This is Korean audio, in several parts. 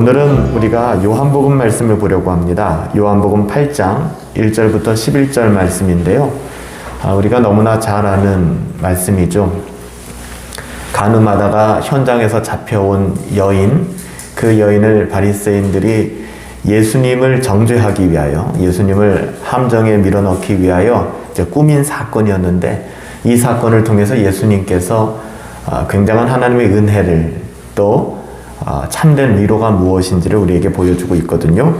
오늘은 우리가 요한복음 말씀을 보려고 합니다. 요한복음 8장 1절부터 11절 말씀인데요. 우리가 너무나 잘 아는 말씀이죠. 간음하다가 현장에서 잡혀온 여인, 그 여인을 바리새인들이 예수님을 정죄하기 위하여, 예수님을 함정에 밀어넣기 위하여 이제 꾸민 사건이었는데, 이 사건을 통해서 예수님께서 굉장한 하나님의 은혜를 또 참된 위로가 무엇인지를 우리에게 보여주고 있거든요.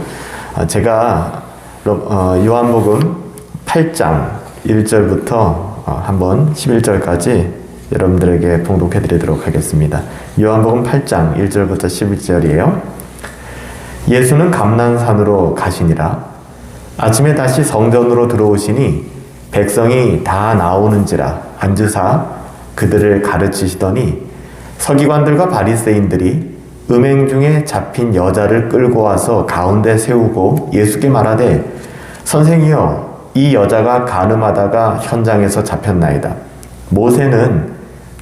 제가 요한복음 8장 1절부터 한번 11절까지 여러분들에게 봉독해 드리도록 하겠습니다. 요한복음 8장 1절부터 11절이에요. 예수는 감난산으로 가시니라. 아침에 다시 성전으로 들어오시니 백성이 다 나오는지라 앉으사 그들을 가르치시더니 서기관들과 바리새인들이 음행 중에 잡힌 여자를 끌고 와서 가운데 세우고 예수께 말하되, 선생이여, 이 여자가 간음하다가 현장에서 잡혔나이다. 모세는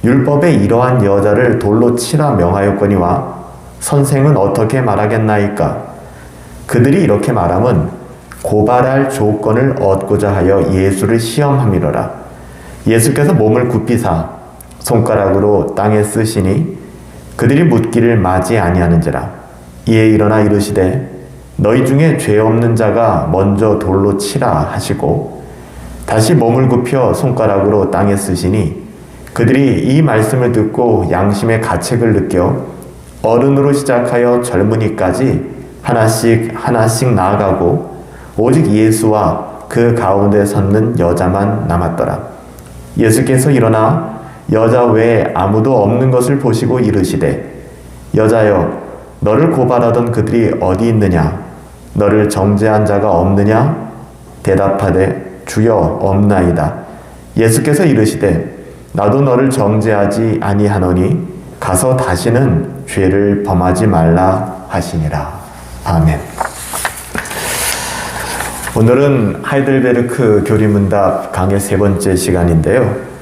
율법에 이러한 여자를 돌로 치라 명하였거니와 선생은 어떻게 말하겠나이까? 그들이 이렇게 말함은 고발할 조건을 얻고자 하여 예수를 시험함이로라. 예수께서 몸을 굽히사 손가락으로 땅에 쓰시니 그들이 묻기를 마지 아니하는지라. 이에 일어나 이르시되, 너희 중에 죄 없는 자가 먼저 돌로 치라 하시고 다시 몸을 굽혀 손가락으로 땅에 쓰시니 그들이 이 말씀을 듣고 양심의 가책을 느껴 어른으로 시작하여 젊은이까지 하나씩 나아가고 오직 예수와 그 가운데 섰는 여자만 남았더라. 예수께서 일어나 여자 외에 아무도 없는 것을 보시고 이르시되, 여자여, 너를 고발하던 그들이 어디 있느냐? 너를 정죄한 자가 없느냐? 대답하되, 주여, 없나이다. 예수께서 이르시되, 나도 너를 정죄하지 아니하노니 가서 다시는 죄를 범하지 말라 하시니라. 아멘. 오늘은 하이델베르크 교리문답 강의 3번째 시간인데요.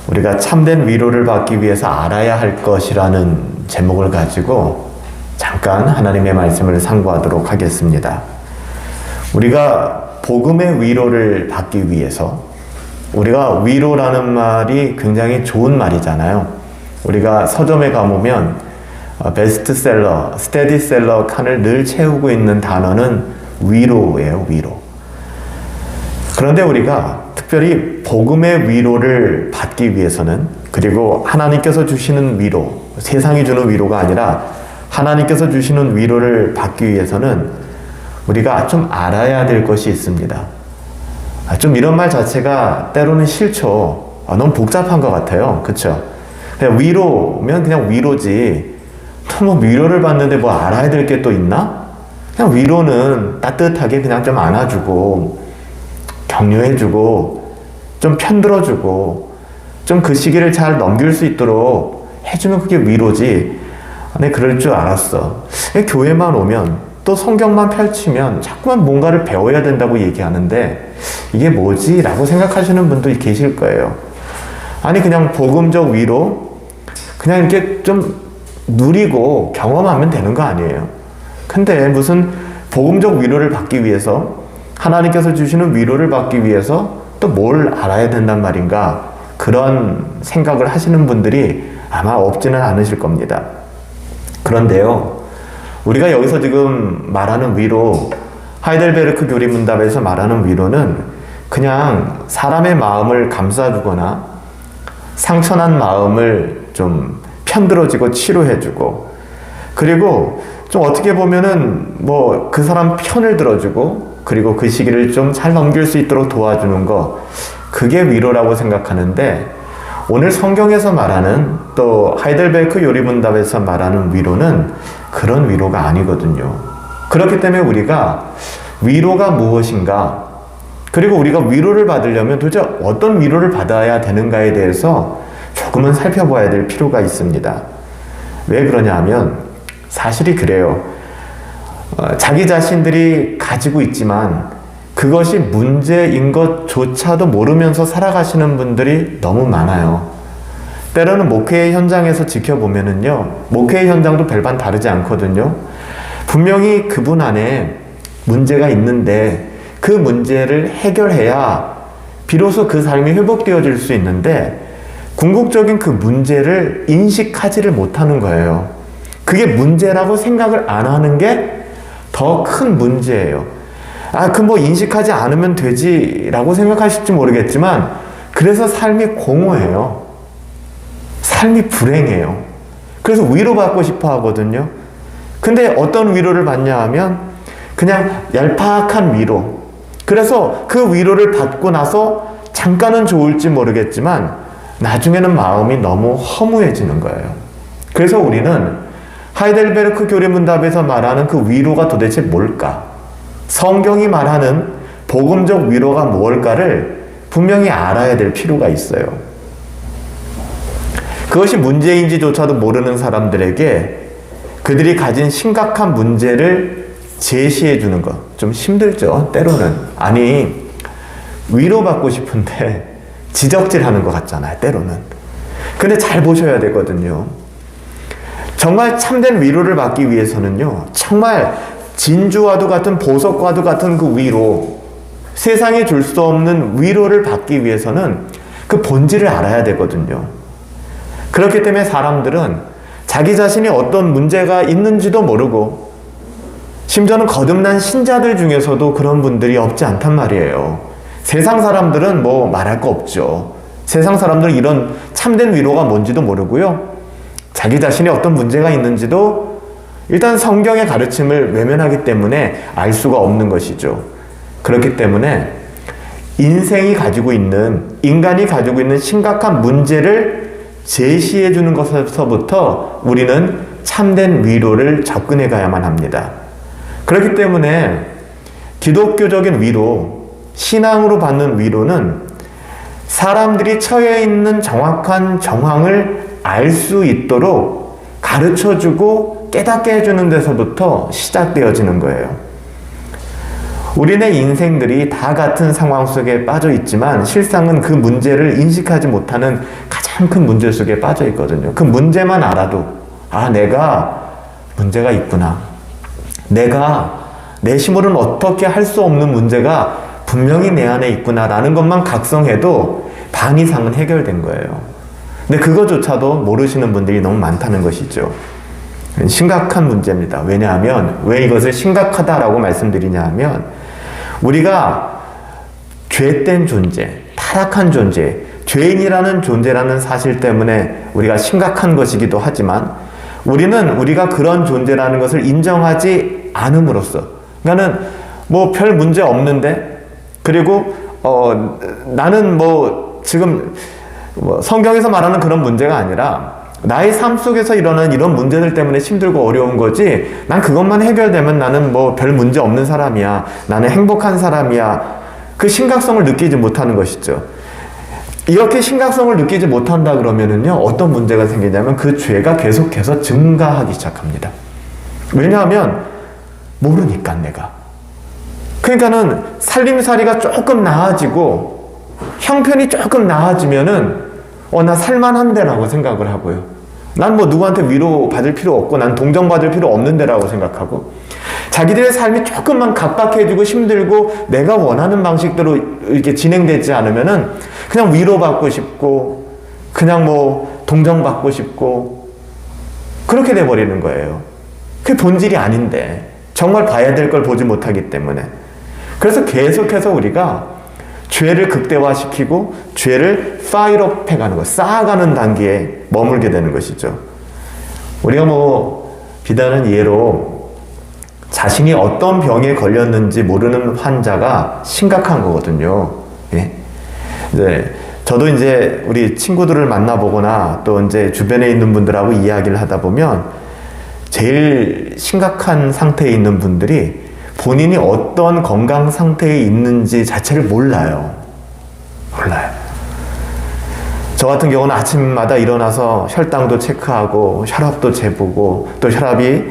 우리가 참된 위로를 받기 위해서 알아야 할 것이라는 제목을 가지고 잠깐 하나님의 말씀을 상고하도록 하겠습니다. 우리가 복음의 위로를 받기 위해서, 우리가 위로라는 말이 굉장히 좋은 말이잖아요. 우리가 서점에 가보면 베스트셀러, 스테디셀러 칸을 늘 채우고 있는 단어는 위로예요, 위로. 그런데 우리가 특별히 복음의 위로를 받기 위해서는, 그리고 하나님께서 주시는 위로, 세상이 주는 위로가 아니라 하나님께서 주시는 위로를 받기 위해서는 우리가 좀 알아야 될 것이 있습니다. 좀 이런 말 자체가 때로는 싫죠. 너무 복잡한 것 같아요. 그쵸? 그냥 위로면 그냥 위로지. 또 뭐 위로를 받는데 뭐 알아야 될 게 또 있나? 그냥 위로는 따뜻하게 그냥 좀 안아주고 격려해주고 좀 편들어주고 좀 그 시기를 잘 넘길 수 있도록 해주면 그게 위로지. 네, 그럴 줄 알았어. 교회만 오면 또 성경만 펼치면 자꾸만 뭔가를 배워야 된다고 얘기하는데 이게 뭐지? 라고 생각하시는 분도 계실 거예요. 아니, 그냥 복음적 위로 그냥 이렇게 좀 누리고 경험하면 되는 거 아니에요. 근데 무슨 복음적 위로를 받기 위해서, 하나님께서 주시는 위로를 받기 위해서 또 뭘 알아야 된단 말인가, 그런 생각을 하시는 분들이 아마 없지는 않으실 겁니다. 그런데요, 우리가 여기서 지금 말하는 위로, 하이델베르크 교리문답에서 말하는 위로는 그냥 사람의 마음을 감싸주거나 상처난 마음을 좀 편들어주고 치료해주고, 그리고 좀 어떻게 보면은 뭐 그 사람 편을 들어주고, 그리고 그 시기를 좀 잘 넘길 수 있도록 도와주는 거, 그게 위로라고 생각하는데, 오늘 성경에서 말하는, 또 하이델베르크 요리문답에서 말하는 위로는 그런 위로가 아니거든요. 그렇기 때문에 우리가 위로가 무엇인가, 그리고 우리가 위로를 받으려면 도대체 어떤 위로를 받아야 되는가에 대해서 조금은 살펴봐야 될 필요가 있습니다. 왜 그러냐 하면, 사실이 그래요. 자기 자신들이 가지고 있지만 그것이 문제인 것조차도 모르면서 살아가시는 분들이 너무 많아요. 때로는 목회 현장에서 지켜보면은요, 목회 현장도 별반 다르지 않거든요. 분명히 그분 안에 문제가 있는데 그 문제를 해결해야 비로소 그 삶이 회복되어질 수 있는데 궁극적인 그 문제를 인식하지를 못하는 거예요. 그게 문제라고 생각을 안 하는 게 더 큰 문제예요. 그 뭐 인식하지 않으면 되지라고 생각하실지 모르겠지만 그래서 삶이 공허해요. 삶이 불행해요. 그래서 위로받고 싶어 하거든요. 근데 어떤 위로를 받냐 하면 그냥 얄팍한 위로. 그래서 그 위로를 받고 나서 잠깐은 좋을지 모르겠지만 나중에는 마음이 너무 허무해지는 거예요. 그래서 우리는 하이델베르크 교리문답에서 말하는 그 위로가 도대체 뭘까? 성경이 말하는 복음적 위로가 무엇일까를 분명히 알아야 될 필요가 있어요. 그것이 문제인지조차도 모르는 사람들에게 그들이 가진 심각한 문제를 제시해 주는 것 좀 힘들죠, 때로는. 아니, 위로받고 싶은데 지적질하는 것 같잖아요, 때로는. 근데 잘 보셔야 되거든요. 정말 참된 위로를 받기 위해서는요, 정말 진주와도 같은 보석과도 같은 그 위로, 세상에 줄 수 없는 위로를 받기 위해서는 그 본질을 알아야 되거든요. 그렇기 때문에 사람들은 자기 자신이 어떤 문제가 있는지도 모르고, 심지어는 거듭난 신자들 중에서도 그런 분들이 없지 않단 말이에요. 세상 사람들은 뭐 말할 거 없죠. 세상 사람들은 이런 참된 위로가 뭔지도 모르고요. 자기 자신이 어떤 문제가 있는지도 일단 성경의 가르침을 외면하기 때문에 알 수가 없는 것이죠. 그렇기 때문에 인간이 가지고 있는 심각한 문제를 제시해 주는 것에서부터 우리는 참된 위로를 접근해 가야만 합니다. 그렇기 때문에 기독교적인 위로, 신앙으로 받는 위로는 사람들이 처해 있는 정확한 정황을 알 수 있도록 가르쳐주고 깨닫게 해주는 데서부터 시작되어지는 거예요. 우리네 인생들이 다 같은 상황 속에 빠져 있지만 실상은 그 문제를 인식하지 못하는 가장 큰 문제 속에 빠져 있거든요. 그 문제만 알아도 내가 문제가 있구나. 내가 내 힘으로는 어떻게 할 수 없는 문제가 분명히 내 안에 있구나라는 것만 각성해도 반 이상은 해결된 거예요. 근데 그거조차도 모르시는 분들이 너무 많다는 것이죠. 심각한 문제입니다. 왜냐하면 왜 이것을 심각하다라고 말씀드리냐 하면 우리가 죄된 존재, 타락한 존재, 죄인이라는 존재라는 사실 때문에 우리가 심각한 것이기도 하지만 우리는 우리가 그런 존재라는 것을 인정하지 않음으로써, 그러니까는 뭐 별 문제 없는데, 그리고 나는 뭐 지금 성경에서 말하는 그런 문제가 아니라 나의 삶 속에서 일어나는 이런 문제들 때문에 힘들고 어려운 거지, 난 그것만 해결되면 나는 뭐 별 문제 없는 사람이야, 나는 행복한 사람이야, 그 심각성을 느끼지 못하는 것이죠. 이렇게 심각성을 느끼지 못한다 그러면은요, 어떤 문제가 생기냐면 그 죄가 계속해서 증가하기 시작합니다. 왜냐하면 모르니까 내가. 그러니까는 살림살이가 조금 나아지고 형편이 조금 나아지면은 나 살만한데라고 생각을 하고요. 난 뭐 누구한테 위로 받을 필요 없고 난 동정받을 필요 없는데라고 생각하고, 자기들의 삶이 조금만 각박해지고 힘들고 내가 원하는 방식대로 이렇게 진행되지 않으면은 그냥 위로받고 싶고 그냥 뭐 동정받고 싶고 그렇게 돼버리는 거예요. 그게 본질이 아닌데, 정말 봐야 될 걸 보지 못하기 때문에. 그래서 계속해서 우리가 죄를 극대화시키고 죄를 파일업 해가는 것, 쌓아가는 단계에 머물게 되는 것이죠. 우리가 뭐 비단한 예로 자신이 어떤 병에 걸렸는지 모르는 환자가 심각한 거거든요. 예. 저도 이제 우리 친구들을 만나보거나 또 이제 주변에 있는 분들하고 이야기를 하다 보면 제일 심각한 상태에 있는 분들이 본인이 어떤 건강 상태에 있는지 자체를 몰라요. 저 같은 경우는 아침마다 일어나서 혈당도 체크하고 혈압도 재보고, 또 혈압이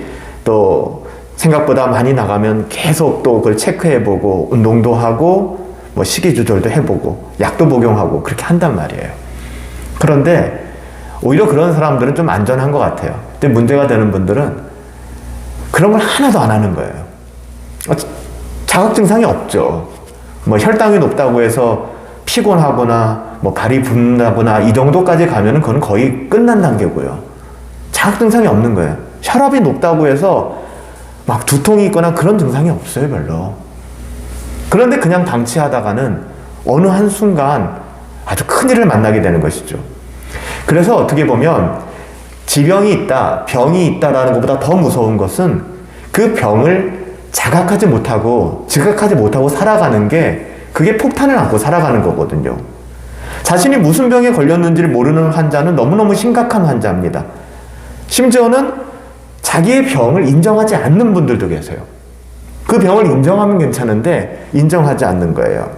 또 생각보다 많이 나가면 계속 또 그걸 체크해보고 운동도 하고 뭐 식이 조절도 해보고 약도 복용하고 그렇게 한단 말이에요. 그런데 오히려 그런 사람들은 좀 안전한 것 같아요. 근데 문제가 되는 분들은 그런 걸 하나도 안 하는 거예요. 자각 증상이 없죠. 뭐 혈당이 높다고 해서 피곤하거나 뭐 발이 붓는다거나 이 정도까지 가면은 그건 거의 끝난 단계고요. 자각 증상이 없는 거예요. 혈압이 높다고 해서 막 두통이 있거나 그런 증상이 없어요, 별로. 그런데 그냥 방치하다가는 어느 한순간 아주 큰일을 만나게 되는 것이죠. 그래서 어떻게 보면 지병이 있다, 병이 있다라는 것보다 더 무서운 것은 그 병을 자각하지 못하고 지각하지 못하고 살아가는 게, 그게 폭탄을 안고 살아가는 거거든요. 자신이 무슨 병에 걸렸는지를 모르는 환자는 너무너무 심각한 환자입니다. 심지어는 자기의 병을 인정하지 않는 분들도 계세요. 그 병을 인정하면 괜찮은데 인정하지 않는 거예요.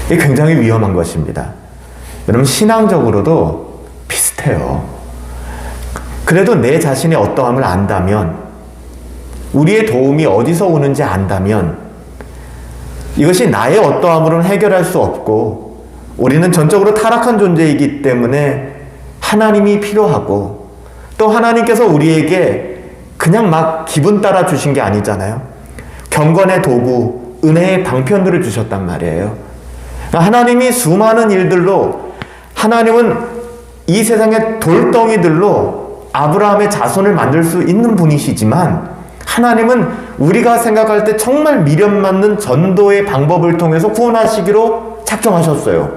이게 굉장히 위험한 것입니다. 여러분, 신앙적으로도 비슷해요. 그래도 내 자신의 어떠함을 안다면, 우리의 도움이 어디서 오는지 안다면, 이것이 나의 어떠함으로는 해결할 수 없고 우리는 전적으로 타락한 존재이기 때문에 하나님이 필요하고, 또 하나님께서 우리에게 그냥 막 기분 따라 주신 게 아니잖아요. 경건의 도구, 은혜의 방편들을 주셨단 말이에요. 하나님이 수많은 일들로, 하나님은 이 세상의 돌덩이들로 아브라함의 자손을 만들 수 있는 분이시지만, 하나님은 우리가 생각할 때 정말 미련 맞는 전도의 방법을 통해서 구원하시기로 작정하셨어요.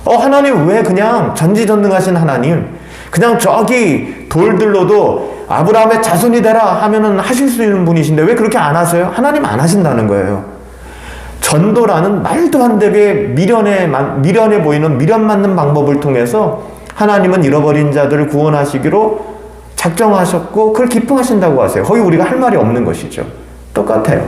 하나님 왜 그냥 전지전능하신 하나님, 그냥 저기 돌들로도 아브라함의 자손이 되라 하면은 하실 수 있는 분이신데 왜 그렇게 안 하세요? 하나님 안 하신다는 거예요. 전도라는 말도 안 되게 미련해 보이는 미련 맞는 방법을 통해서 하나님은 잃어버린 자들을 구원하시기로 작정하셨고 그걸 기뻐하신다고 하세요. 거기 우리가 할 말이 없는 것이죠. 똑같아요.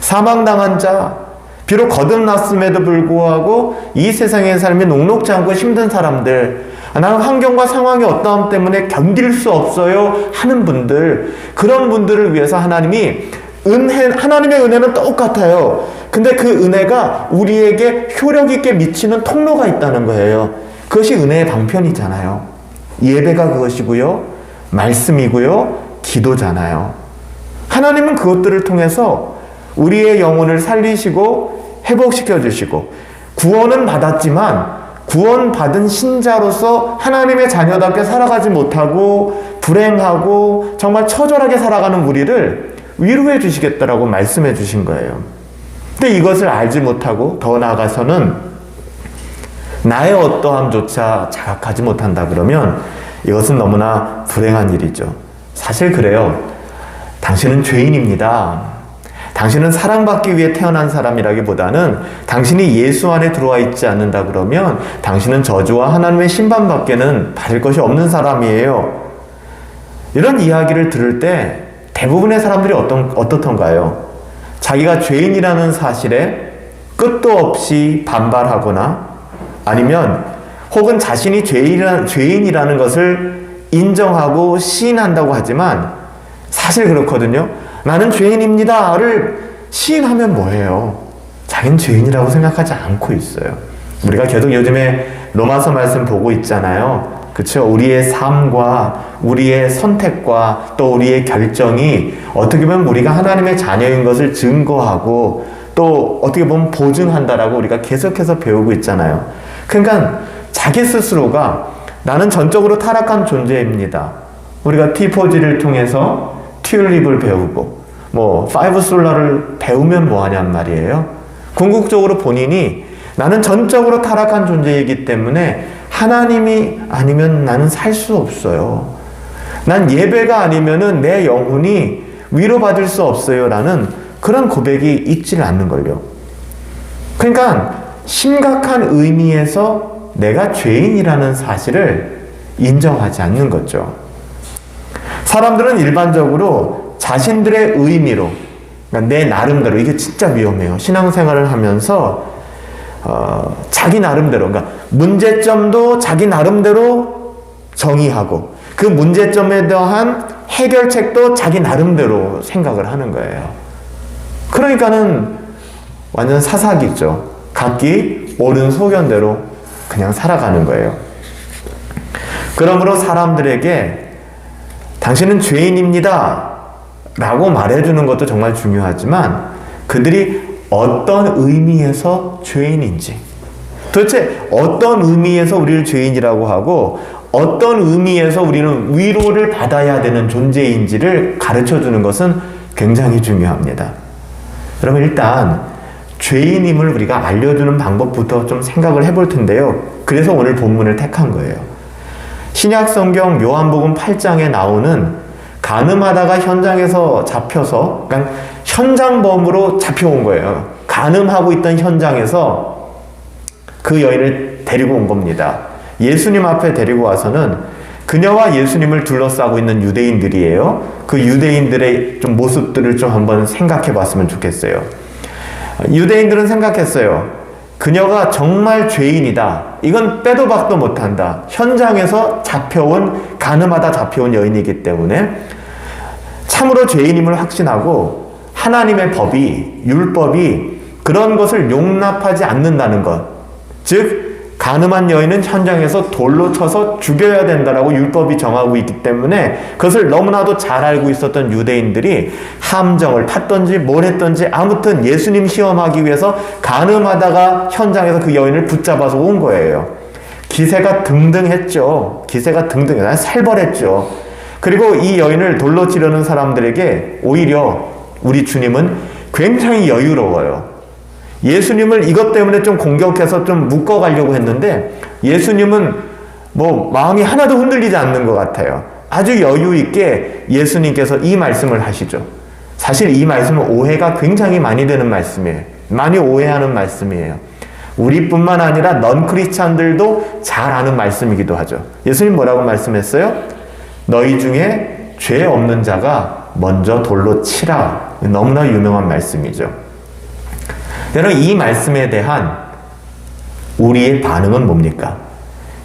사망당한 자, 비록 거듭났음에도 불구하고 이 세상의 삶이 녹록지 않고 힘든 사람들, 나는 환경과 상황의 어떠함 때문에 견딜 수 없어요 하는 분들, 그런 분들을 위해서 하나님의 은혜는 똑같아요. 근데 그 은혜가 우리에게 효력 있게 미치는 통로가 있다는 거예요. 그것이 은혜의 방편이잖아요. 예배가 그것이고요, 말씀이고요, 기도잖아요. 하나님은 그것들을 통해서 우리의 영혼을 살리시고 회복시켜 주시고, 구원은 받았지만 구원받은 신자로서 하나님의 자녀답게 살아가지 못하고 불행하고 정말 처절하게 살아가는 우리를 위로해 주시겠다라고 말씀해 주신 거예요. 근데 이것을 알지 못하고 더 나아가서는 나의 어떠함조차 자각하지 못한다 그러면 이것은 너무나 불행한 일이죠. 사실 그래요. 당신은 죄인입니다. 당신은 사랑받기 위해 태어난 사람이라기보다는 당신이 예수 안에 들어와 있지 않는다 그러면 당신은 저주와 하나님의 심판밖에는 받을 것이 없는 사람이에요. 이런 이야기를 들을 때 대부분의 사람들이 어떻던가요? 자기가 죄인이라는 사실에 끝도 없이 반발하거나, 아니면 혹은 자신이 죄인이라는 것을 인정하고 시인한다고 하지만 사실 그렇거든요. 나는 죄인입니다를 시인하면 뭐예요? 자기는 죄인이라고 생각하지 않고 있어요. 우리가 계속 요즘에 로마서 말씀 보고 있잖아요. 그렇죠? 우리의 삶과 우리의 선택과 또 우리의 결정이 어떻게 보면 우리가 하나님의 자녀인 것을 증거하고 또 어떻게 보면 보증한다라고 우리가 계속해서 배우고 있잖아요. 그러니까 자기 스스로가 나는 전적으로 타락한 존재입니다. 우리가 T4G를 통해서 튤립을 배우고 파이브 솔라를 배우면 뭐하냔 말이에요. 궁극적으로 본인이 나는 전적으로 타락한 존재이기 때문에 하나님이 아니면 나는 살 수 없어요. 난 예배가 아니면은 내 영혼이 위로받을 수 없어요 라는 그런 고백이 있지를 않는걸요. 그러니까 심각한 의미에서 내가 죄인이라는 사실을 인정하지 않는 거죠. 사람들은 일반적으로 자신들의 의미로, 그러니까 내 나름대로, 이게 진짜 위험해요. 신앙생활을 하면서 자기 나름대로, 그러니까 문제점도 자기 나름대로 정의하고 그 문제점에 대한 해결책도 자기 나름대로 생각을 하는 거예요. 그러니까는 완전 사사기죠. 각기 옳은 소견대로 그냥 살아가는 거예요. 그러므로 사람들에게 당신은 죄인입니다 라고 말해주는 것도 정말 중요하지만 그들이 어떤 의미에서 죄인인지, 도대체 어떤 의미에서 우리를 죄인이라고 하고 어떤 의미에서 우리는 위로를 받아야 되는 존재인지를 가르쳐주는 것은 굉장히 중요합니다. 여러분, 일단 죄인임을 우리가 알려주는 방법부터 좀 생각을 해볼 텐데요. 그래서 오늘 본문을 택한 거예요. 신약성경 요한복음 8장에 나오는 간음하다가 현장에서 잡혀서, 그러니까 현장범으로 잡혀온 거예요. 간음하고 있던 현장에서 그 여인을 데리고 온 겁니다. 예수님 앞에 데리고 와서는 그녀와 예수님을 둘러싸고 있는 유대인들이에요. 그 유대인들의 좀 모습들을 좀 한번 생각해 봤으면 좋겠어요. 유대인들은 생각했어요. 그녀가 정말 죄인이다. 이건 빼도 박도 못한다. 현장에서 간음하다 잡혀온 여인이기 때문에 참으로 죄인임을 확신하고 하나님의 법이, 율법이 그런 것을 용납하지 않는다는 것. 즉, 간음한 여인은 현장에서 돌로 쳐서 죽여야 된다라고 율법이 정하고 있기 때문에 그것을 너무나도 잘 알고 있었던 유대인들이 함정을 탔던지 뭘 했던지 아무튼 예수님 시험하기 위해서 간음하다가 현장에서 그 여인을 붙잡아서 온 거예요. 기세가 등등했죠. 살벌했죠. 그리고 이 여인을 돌로 치려는 사람들에게 오히려 우리 주님은 굉장히 여유로워요. 예수님을 이것 때문에 좀 공격해서 좀 묶어가려고 했는데 예수님은 마음이 하나도 흔들리지 않는 것 같아요. 아주 여유 있게 예수님께서 이 말씀을 하시죠. 사실 이 말씀은 오해가 굉장히 많이 되는 말씀이에요. 많이 오해하는 말씀이에요. 우리뿐만 아니라 넌 크리스찬들도 잘 아는 말씀이기도 하죠. 예수님 뭐라고 말씀했어요? 너희 중에 죄 없는 자가 먼저 돌로 치라. 너무나 유명한 말씀이죠. 여러분, 이 말씀에 대한 우리의 반응은 뭡니까?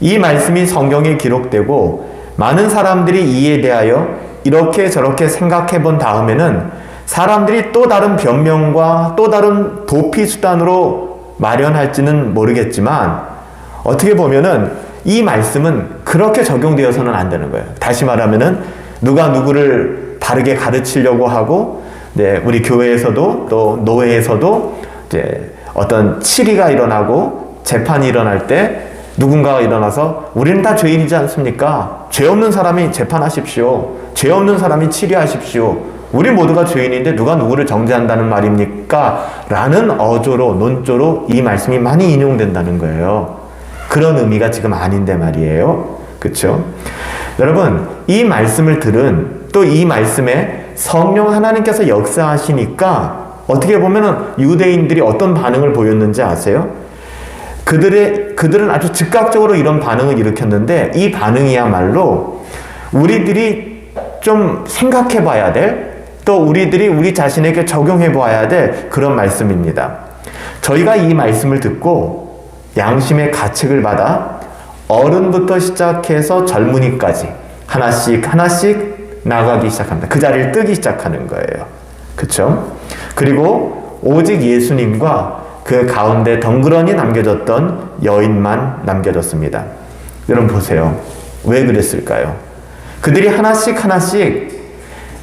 이 말씀이 성경에 기록되고 많은 사람들이 이에 대하여 이렇게 저렇게 생각해 본 다음에는 사람들이 또 다른 변명과 또 다른 도피 수단으로 마련할지는 모르겠지만 어떻게 보면은 이 말씀은 그렇게 적용되어서는 안 되는 거예요. 다시 말하면은 누가 누구를 다르게 가르치려고 하고, 우리 교회에서도 또 노회에서도 어떤 치리가 일어나고 재판이 일어날 때 누군가가 일어나서 우리는 다 죄인이지 않습니까? 죄 없는 사람이 재판하십시오. 죄 없는 사람이 치리하십시오. 우리 모두가 죄인인데 누가 누구를 정죄한다는 말입니까? 라는 어조로, 논조로 이 말씀이 많이 인용된다는 거예요. 그런 의미가 지금 아닌데 말이에요. 그렇죠? 여러분, 이 말씀을 들은 또 이 말씀에 성령 하나님께서 역사하시니까 어떻게 보면은 유대인들이 어떤 반응을 보였는지 아세요? 그들은 아주 즉각적으로 이런 반응을 일으켰는데 이 반응이야말로 우리들이 좀 생각해 봐야 될, 또 우리들이 우리 자신에게 적용해 봐야 될 그런 말씀입니다. 저희가 이 말씀을 듣고 양심의 가책을 받아 어른부터 시작해서 젊은이까지 하나씩 나가기 시작합니다. 그 자리를 뜨기 시작하는 거예요. 그렇죠? 그리고 오직 예수님과 그 가운데 덩그러니 남겨졌던 여인만 남겨졌습니다. 여러분 보세요. 왜 그랬을까요? 그들이 하나씩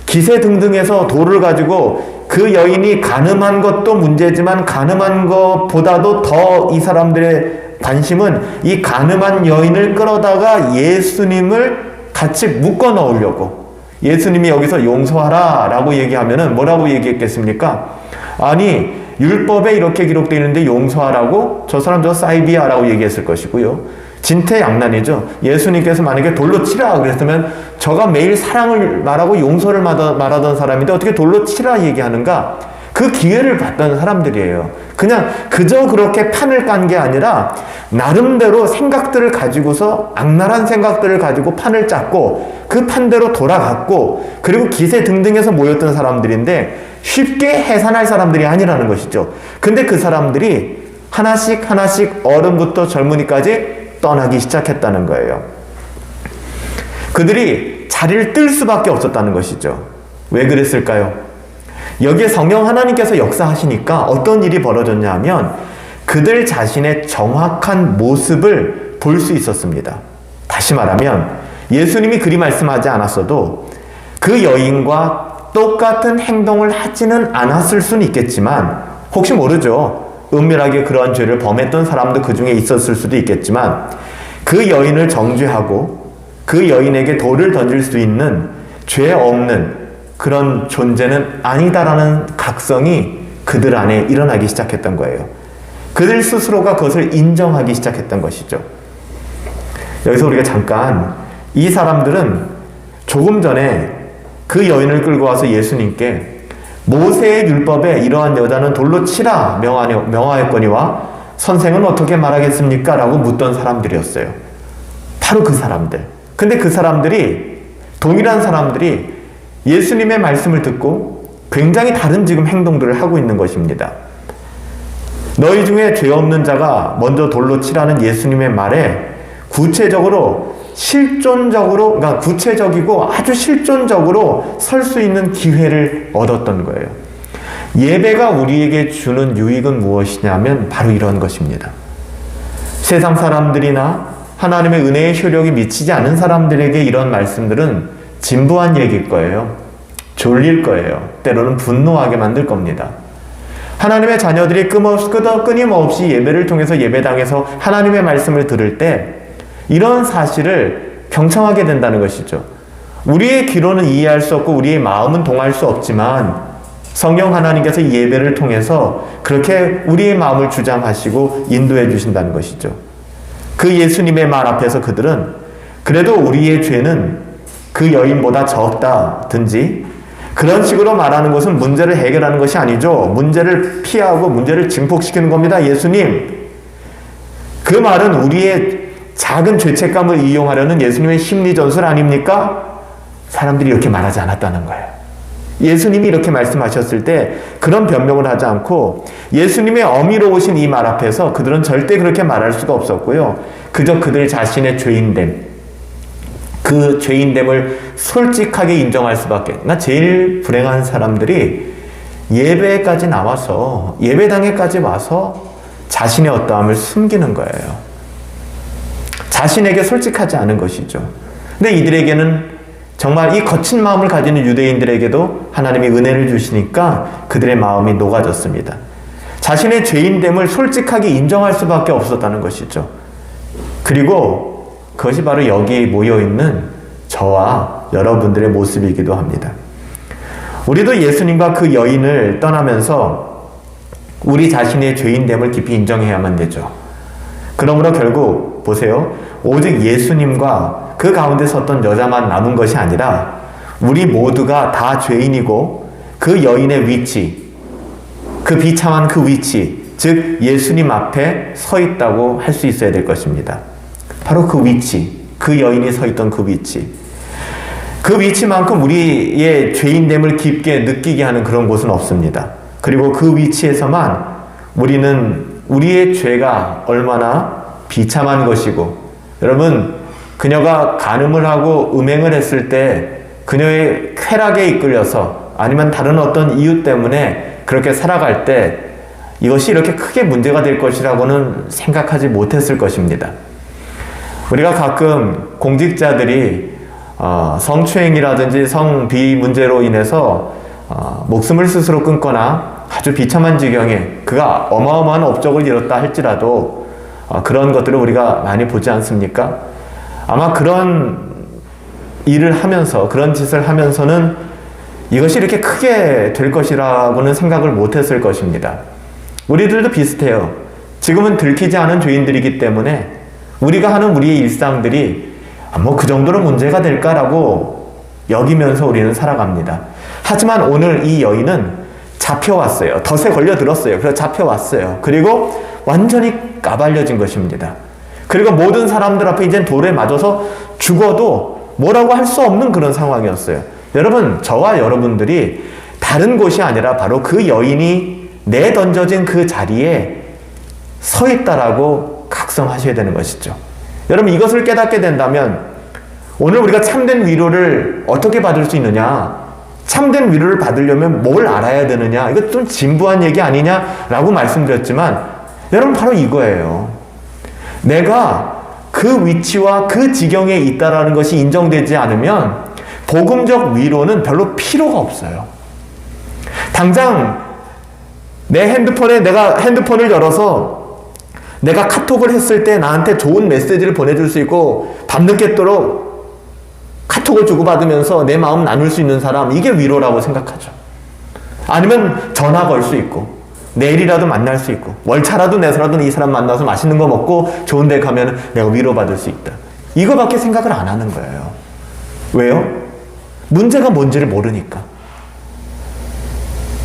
기세등등해서 돌을 가지고 그 여인이 간음한 것도 문제지만 간음한 것보다도 더 이 사람들의 관심은 이 간음한 여인을 끌어다가 예수님을 같이 묶어 넣으려고. 예수님이 여기서 용서하라 라고 얘기하면은 뭐라고 얘기했겠습니까? 아니, 율법에 이렇게 기록되어 있는데 용서하라고? 저 사람 저 사이비야라고 얘기했을 것이고요. 진퇴양난이죠. 예수님께서 만약에 돌로 치라 그랬으면 저가 매일 사랑을 말하고 용서를 말하던 사람인데 어떻게 돌로 치라 얘기하는가? 그 기회를 봤던 사람들이에요. 그냥 그저 그렇게 판을 깐 게 아니라 나름대로 생각들을 가지고서 악랄한 생각들을 가지고 판을 짰고 그 판대로 돌아갔고 그리고 기세등등해서 모였던 사람들인데 쉽게 해산할 사람들이 아니라는 것이죠. 근데 그 사람들이 하나씩 어른부터 젊은이까지 떠나기 시작했다는 거예요. 그들이 자리를 뜰 수밖에 없었다는 것이죠. 왜 그랬을까요? 여기에 성령 하나님께서 역사하시니까 어떤 일이 벌어졌냐 하면 그들 자신의 정확한 모습을 볼 수 있었습니다. 다시 말하면 예수님이 그리 말씀하지 않았어도 그 여인과 똑같은 행동을 하지는 않았을 수는 있겠지만, 혹시 모르죠. 은밀하게 그러한 죄를 범했던 사람도 그 중에 있었을 수도 있겠지만, 그 여인을 정죄하고 그 여인에게 돌을 던질 수 있는 죄 없는 그런 존재는 아니다라는 각성이 그들 안에 일어나기 시작했던 거예요. 그들 스스로가 그것을 인정하기 시작했던 것이죠. 여기서 우리가 잠깐, 이 사람들은 조금 전에 그 여인을 끌고 와서 예수님께 모세의 율법에 이러한 여자는 돌로 치라 명하였거니와 선생은 어떻게 말하겠습니까? 라고 묻던 사람들이었어요. 바로 그 사람들. 근데 그 사람들이, 동일한 사람들이 예수님의 말씀을 듣고 굉장히 다른 지금 행동들을 하고 있는 것입니다. 너희 중에 죄 없는 자가 먼저 돌로 치라는 예수님의 말에 구체적으로, 실존적으로, 그러니까 구체적이고 아주 실존적으로 설 수 있는 기회를 얻었던 거예요. 예배가 우리에게 주는 유익은 무엇이냐면 바로 이런 것입니다. 세상 사람들이나 하나님의 은혜의 효력이 미치지 않은 사람들에게 이런 말씀들은 진부한 얘기일 거예요. 졸릴 거예요. 때로는 분노하게 만들 겁니다. 하나님의 자녀들이 끊임없이 예배를 통해서 예배당에서 하나님의 말씀을 들을 때 이런 사실을 경청하게 된다는 것이죠. 우리의 귀로는 이해할 수 없고 우리의 마음은 동할 수 없지만 성령 하나님께서 이 예배를 통해서 그렇게 우리의 마음을 주장하시고 인도해 주신다는 것이죠. 그 예수님의 말 앞에서 그들은 그래도 우리의 죄는 그 여인보다 적다든지 그런 식으로 말하는 것은 문제를 해결하는 것이 아니죠. 문제를 피하고 문제를 증폭시키는 겁니다. 예수님. 그 말은 우리의 작은 죄책감을 이용하려는 예수님의 심리 전술 아닙니까? 사람들이 이렇게 말하지 않았다는 거예요. 예수님이 이렇게 말씀하셨을 때 그런 변명을 하지 않고 예수님의 어미로우신 이 말 앞에서 그들은 절대 그렇게 말할 수가 없었고요. 그저 그들 자신의 죄인됨, 그 죄인됨을 솔직하게 인정할 수밖에. 나 제일 불행한 사람들이 예배까지 나와서, 예배당에까지 와서 자신의 어떠함을 숨기는 거예요. 자신에게 솔직하지 않은 것이죠. 근데 이들에게는 정말 이 거친 마음을 가지는 유대인들에게도 하나님이 은혜를 주시니까 그들의 마음이 녹아졌습니다. 자신의 죄인됨을 솔직하게 인정할 수밖에 없었다는 것이죠. 그리고 그것이 바로 여기 모여있는 저와 여러분들의 모습이기도 합니다. 우리도 예수님과 그 여인을 떠나면서 우리 자신의 죄인됨을 깊이 인정해야만 되죠. 그러므로 결국 보세요. 오직 예수님과 그 가운데 섰던 여자만 남은 것이 아니라 우리 모두가 다 죄인이고 그 여인의 위치, 그 비참한 그 위치, 즉 예수님 앞에 서 있다고 할 수 있어야 될 것입니다. 바로 그 위치, 그 여인이 서 있던 그 위치. 그 위치만큼 우리의 죄인됨을 깊게 느끼게 하는 그런 곳은 없습니다. 그리고 그 위치에서만 우리는 우리의 죄가 얼마나 비참한 것이고, 여러분, 그녀가 간음을 하고 음행을 했을 때 그녀의 쾌락에 이끌려서 아니면 다른 어떤 이유 때문에 그렇게 살아갈 때 이것이 이렇게 크게 문제가 될 것이라고는 생각하지 못했을 것입니다. 우리가 가끔 공직자들이 성추행이라든지 성비 문제로 인해서 목숨을 스스로 끊거나 아주 비참한 지경에 그가 어마어마한 업적을 이뤘다 할지라도 그런 것들을 우리가 많이 보지 않습니까? 아마 그런 일을 하면서, 그런 짓을 하면서는 이것이 이렇게 크게 될 것이라고는 생각을 못했을 것입니다. 우리들도 비슷해요. 지금은 들키지 않은 죄인들이기 때문에 우리가 하는 우리의 일상들이 뭐 그 정도로 문제가 될까라고 여기면서 우리는 살아갑니다. 하지만 오늘 이 여인은 잡혀왔어요. 덫에 걸려들었어요. 그래서 잡혀왔어요. 그리고 완전히 까발려진 것입니다. 그리고 모든 사람들 앞에 이제 돌에 맞아서 죽어도 뭐라고 할 수 없는 그런 상황이었어요. 여러분, 저와 여러분들이 다른 곳이 아니라 바로 그 여인이 내던져진 그 자리에 서 있다라고 각성하셔야 되는 것이죠. 여러분, 이것을 깨닫게 된다면 오늘 우리가 참된 위로를 어떻게 받을 수 있느냐? 참된 위로를 받으려면 뭘 알아야 되느냐? 이거 좀 진부한 얘기 아니냐라고 말씀드렸지만 여러분, 바로 이거예요. 내가 그 위치와 그 지경에 있다라는 것이 인정되지 않으면 복음적 위로는 별로 필요가 없어요. 당장 내 핸드폰에 내가 핸드폰을 열어서 내가 카톡을 했을 때 나한테 좋은 메시지를 보내줄 수 있고 밤늦게도록 카톡을 주고받으면서 내 마음 나눌 수 있는 사람, 이게 위로라고 생각하죠. 아니면 전화 걸 수 있고 내일이라도 만날 수 있고 월차라도 내서라도 이 사람 만나서 맛있는 거 먹고 좋은 데 가면 내가 위로받을 수 있다. 이거밖에 생각을 안 하는 거예요. 왜요? 문제가 뭔지를 모르니까.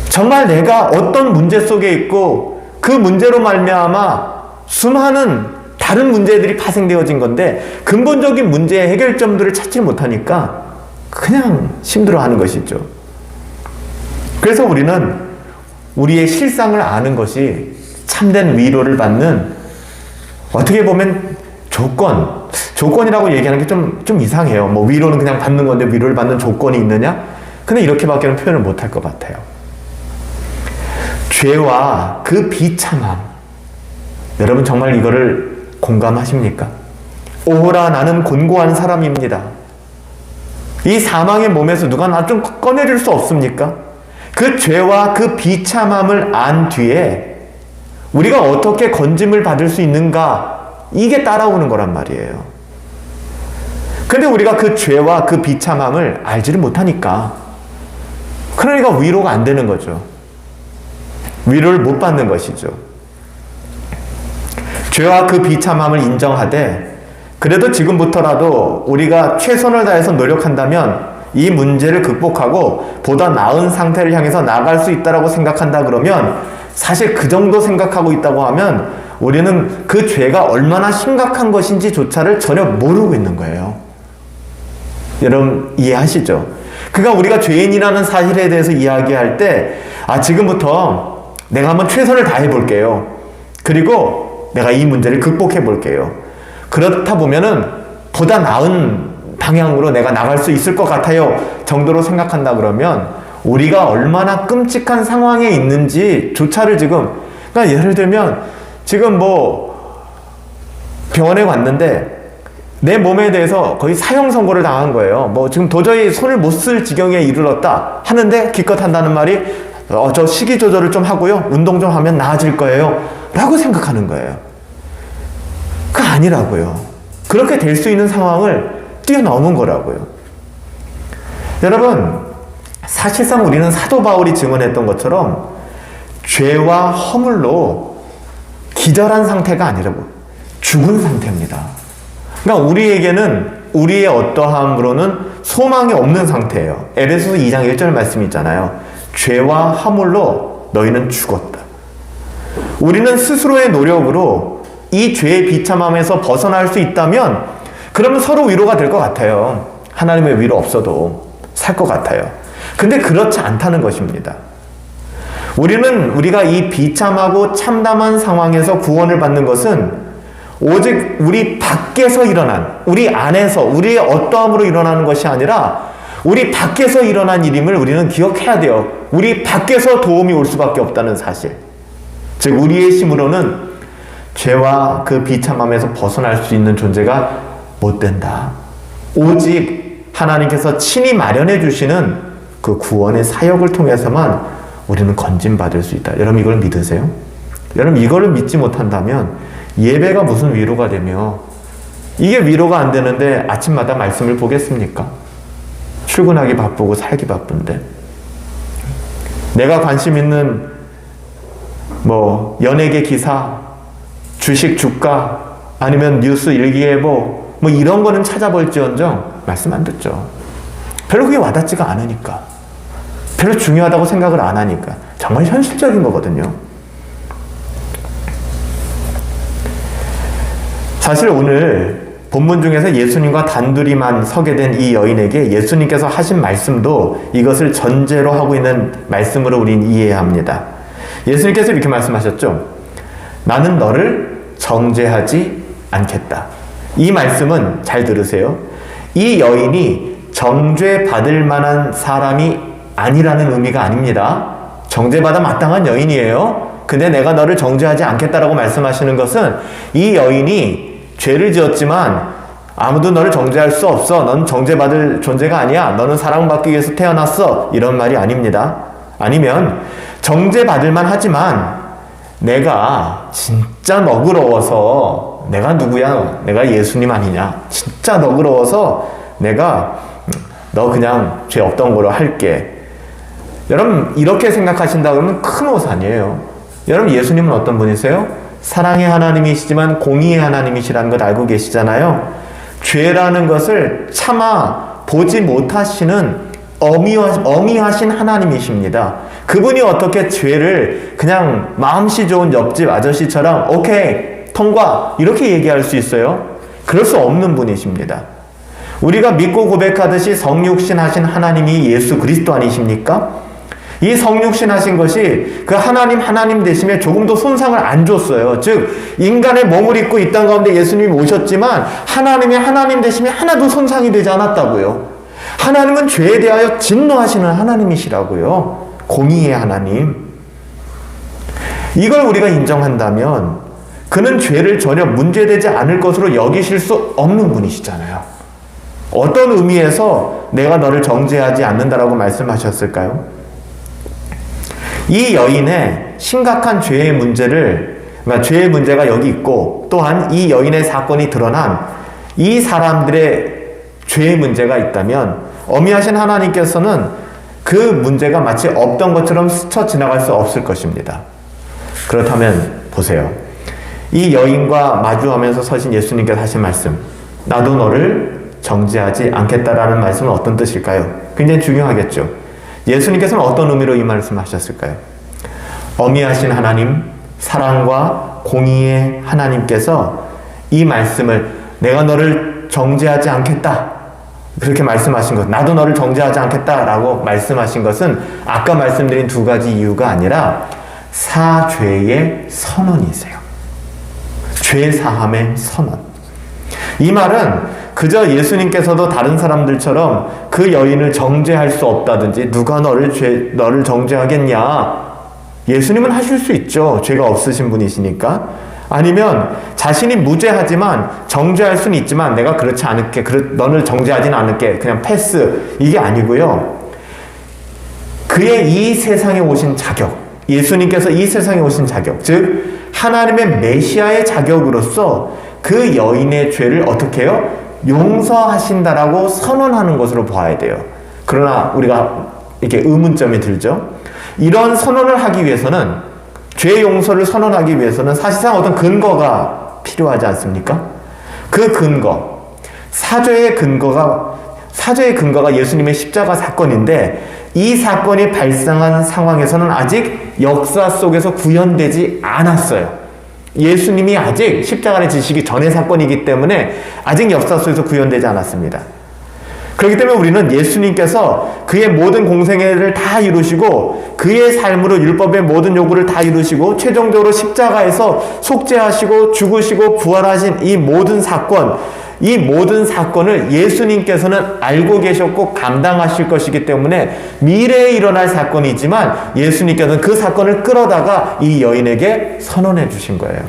정말 내가 어떤 문제 속에 있고 그 문제로 말미암아 수많은 다른 문제들이 파생되어진 건데 근본적인 문제의 해결점들을 찾지 못하니까 그냥 힘들어하는 것이죠. 그래서 우리는 우리의 실상을 아는 것이 참된 위로를 받는, 어떻게 보면 조건이라고 얘기하는 게 좀 이상해요. 뭐 위로는 그냥 받는 건데 위로를 받는 조건이 있느냐? 근데 이렇게밖에는 표현을 못할 것 같아요. 죄와 그 비참함, 여러분 정말 이거를 공감하십니까? 오호라 나는 곤고한 사람입니다. 이 사망의 몸에서 누가 나 좀 꺼내줄 수 없습니까? 그 죄와 그 비참함을 안 뒤에 우리가 어떻게 건짐을 받을 수 있는가, 이게 따라오는 거란 말이에요. 근데 우리가 그 죄와 그 비참함을 알지를 못하니까, 그러니까 위로가 안 되는 거죠. 위로를 못 받는 것이죠. 죄와 그 비참함을 인정하되 그래도 지금부터라도 우리가 최선을 다해서 노력한다면 이 문제를 극복하고 보다 나은 상태를 향해서 나아갈 수 있다고 생각한다 그러면, 사실 그 정도 생각하고 있다고 하면 우리는 그 죄가 얼마나 심각한 것인지조차를 전혀 모르고 있는 거예요. 여러분 이해하시죠? 그러니까 우리가 죄인이라는 사실에 대해서 이야기할 때 지금부터 내가 한번 최선을 다해 볼게요. 그리고 내가 이 문제를 극복해 볼게요. 그렇다 보면은 보다 나은 방향으로 내가 나갈 수 있을 것 같아요 정도로 생각한다 그러면 우리가 얼마나 끔찍한 상황에 있는지 조차를 그러니까 예를 들면 지금 뭐 병원에 갔는데 내 몸에 대해서 거의 사형 선고를 당한 거예요. 뭐 지금 도저히 손을 못 쓸 지경에 이르렀다 하는데 기껏 한다는 말이 저 식이 조절을 좀 하고요, 운동 좀 하면 나아질 거예요 라고 생각하는 거예요. 그거 아니라고요. 그렇게 될 수 있는 상황을 뛰어넘은 거라고요. 여러분, 사실상 우리는 사도 바울이 증언했던 것처럼 죄와 허물로 기절한 상태가 아니라고, 죽은 상태입니다. 그러니까 우리에게는 우리의 어떠함으로는 소망이 없는 상태예요. 에베소서 2장 1절 말씀이 있잖아요. 죄와 허물로 너희는 죽었다. 우리는 스스로의 노력으로 이 죄의 비참함에서 벗어날 수 있다면 그러면 서로 위로가 될 것 같아요. 하나님의 위로 없어도 살 것 같아요. 근데 그렇지 않다는 것입니다. 우리가 이 비참하고 참담한 상황에서 구원을 받는 것은 오직 우리 밖에서 일어난, 우리 안에서, 우리의 어떠함으로 일어나는 것이 아니라 우리 밖에서 일어난 일임을 우리는 기억해야 돼요. 우리 밖에서 도움이 올 수밖에 없다는 사실. 즉 우리의 힘으로는 죄와 그 비참함에서 벗어날 수 있는 존재가 못 된다. 오직 하나님께서 친히 마련해 주시는 그 구원의 사역을 통해서만 우리는 건짐받을 수 있다. 여러분 이걸 믿으세요? 여러분 이거를 믿지 못한다면 예배가 무슨 위로가 되며, 이게 위로가 안 되는데 아침마다 말씀을 보겠습니까? 출근하기 바쁘고 살기 바쁜데. 내가 관심 있는 뭐 연예계 기사, 주식 주가, 아니면 뉴스 일기예보 뭐 이런 거는 찾아볼지언정 말씀 안 듣죠. 별로 그게 와닿지가 않으니까, 별로 중요하다고 생각을 안 하니까. 정말 현실적인 거거든요. 사실 오늘 본문 중에서 예수님과 단둘이만 서게 된 이 여인에게 예수님께서 하신 말씀도 이것을 전제로 하고 있는 말씀으로 우리는 이해해야 합니다. 예수님께서 이렇게 말씀하셨죠. 나는 너를 정죄하지 않겠다. 이 말씀은 잘 들으세요. 이 여인이 정죄받을 만한 사람이 아니라는 의미가 아닙니다. 정죄받아 마땅한 여인이에요. 근데 내가 너를 정죄하지 않겠다라고 말씀하시는 것은 이 여인이 죄를 지었지만 아무도 너를 정죄할 수 없어. 넌 정죄받을 존재가 아니야. 너는 사랑받기 위해서 태어났어. 이런 말이 아닙니다. 아니면 정죄받을만 하지만 내가 진짜 너그러워서, 내가 누구야? 내가 예수님 아니냐? 진짜 너그러워서 내가 너 그냥 죄 없던 거로 할게. 여러분 이렇게 생각하신다 그러면 큰 오산이에요. 여러분 예수님은 어떤 분이세요? 사랑의 하나님이시지만 공의의 하나님이시라는 것 알고 계시잖아요. 죄라는 것을 차마 보지 못하시는 어미하신 하나님이십니다. 그분이 어떻게 죄를 그냥 마음씨 좋은 옆집 아저씨처럼 오케이 통과 이렇게 얘기할 수 있어요? 그럴 수 없는 분이십니다. 우리가 믿고 고백하듯이 성육신 하신 하나님이 예수 그리스도 아니십니까? 이 성육신 하신 것이 그 하나님 되심에 조금도 손상을 안 줬어요. 즉 인간의 몸을 입고 이 땅 가운데 예수님이 오셨지만 하나님의 하나님 되심에 하나도 손상이 되지 않았다고요. 하나님은 죄에 대하여 진노하시는 하나님이시라고요. 공의의 하나님. 이걸 우리가 인정한다면 그는 죄를 전혀 문제되지 않을 것으로 여기실 수 없는 분이시잖아요. 어떤 의미에서 내가 너를 정죄하지 않는다라고 말씀하셨을까요? 이 여인의 심각한 죄의 문제가 여기 있고, 또한 이 여인의 사건이 드러난 이 사람들의 죄의 문제가 있다면 어미하신 하나님께서는 그 문제가 마치 없던 것처럼 스쳐 지나갈 수 없을 것입니다. 그렇다면 보세요. 이 여인과 마주하면서 서신 예수님께서 하신 말씀, 나도 너를 정죄하지 않겠다라는 말씀은 어떤 뜻일까요? 굉장히 중요하겠죠. 예수님께서는 어떤 의미로 이 말씀을 하셨을까요? 어미하신 하나님, 사랑과 공의의 하나님께서 이 말씀을 내가 너를 정죄하지 않겠다 그렇게 말씀하신 것, 나도 너를 정죄하지 않겠다라고 말씀하신 것은 아까 말씀드린 두 가지 이유가 아니라 사죄의 선언이세요. 죄 사함의 선언. 이 말은 그저 예수님께서도 다른 사람들처럼 그 여인을 정죄할 수 없다든지 누가 너를 정죄하겠냐. 예수님은 하실 수 있죠. 죄가 없으신 분이시니까. 아니면 자신이 무죄하지만 정죄할 수는 있지만 내가 그렇지 않을게. 너를 정죄하지는 않을게. 그냥 패스. 이게 아니고요. 그의 이 세상에 오신 자격. 예수님께서 이 세상에 오신 자격. 즉 하나님의 메시아의 자격으로서 그 여인의 죄를 어떻게 해요? 용서하신다라고 선언하는 것으로 봐야 돼요. 그러나 우리가 이렇게 의문점이 들죠. 이런 선언을 하기 위해서는, 죄 용서를 선언하기 위해서는 사실상 어떤 근거가 필요하지 않습니까? 그 근거, 사죄의 근거가 예수님의 십자가 사건인데 이 사건이 발생한 상황에서는 아직 역사 속에서 구현되지 않았어요. 예수님이 아직 십자가를 지시기 전의 사건이기 때문에 아직 역사 속에서 구현되지 않았습니다. 그렇기 때문에 우리는 예수님께서 그의 모든 공생애를 다 이루시고 그의 삶으로 율법의 모든 요구를 다 이루시고 최종적으로 십자가에서 속죄하시고 죽으시고 부활하신 이 모든 사건을 예수님께서는 알고 계셨고 감당하실 것이기 때문에 미래에 일어날 사건이지만 예수님께서는 그 사건을 끌어다가 이 여인에게 선언해 주신 거예요.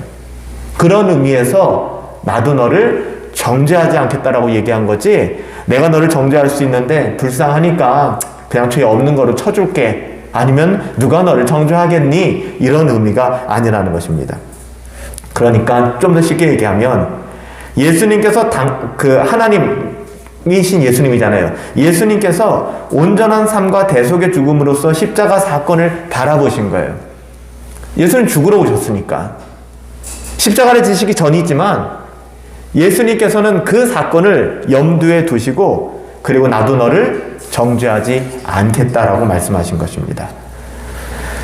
그런 의미에서 나도 너를 정죄하지 않겠다라고 얘기한 거지, 내가 너를 정죄할 수 있는데 불쌍하니까 그냥 죄 없는 거로 쳐줄게, 아니면 누가 너를 정죄하겠니, 이런 의미가 아니라는 것입니다. 그러니까 좀 더 쉽게 얘기하면 예수님께서 하나님이신 예수님이잖아요. 예수님께서 온전한 삶과 대속의 죽음으로써 십자가 사건을 바라보신 거예요. 예수는 죽으러 오셨으니까. 십자가를 지시기 전이지만 예수님께서는 그 사건을 염두에 두시고 그리고 나도 너를 정죄하지 않겠다라고 말씀하신 것입니다.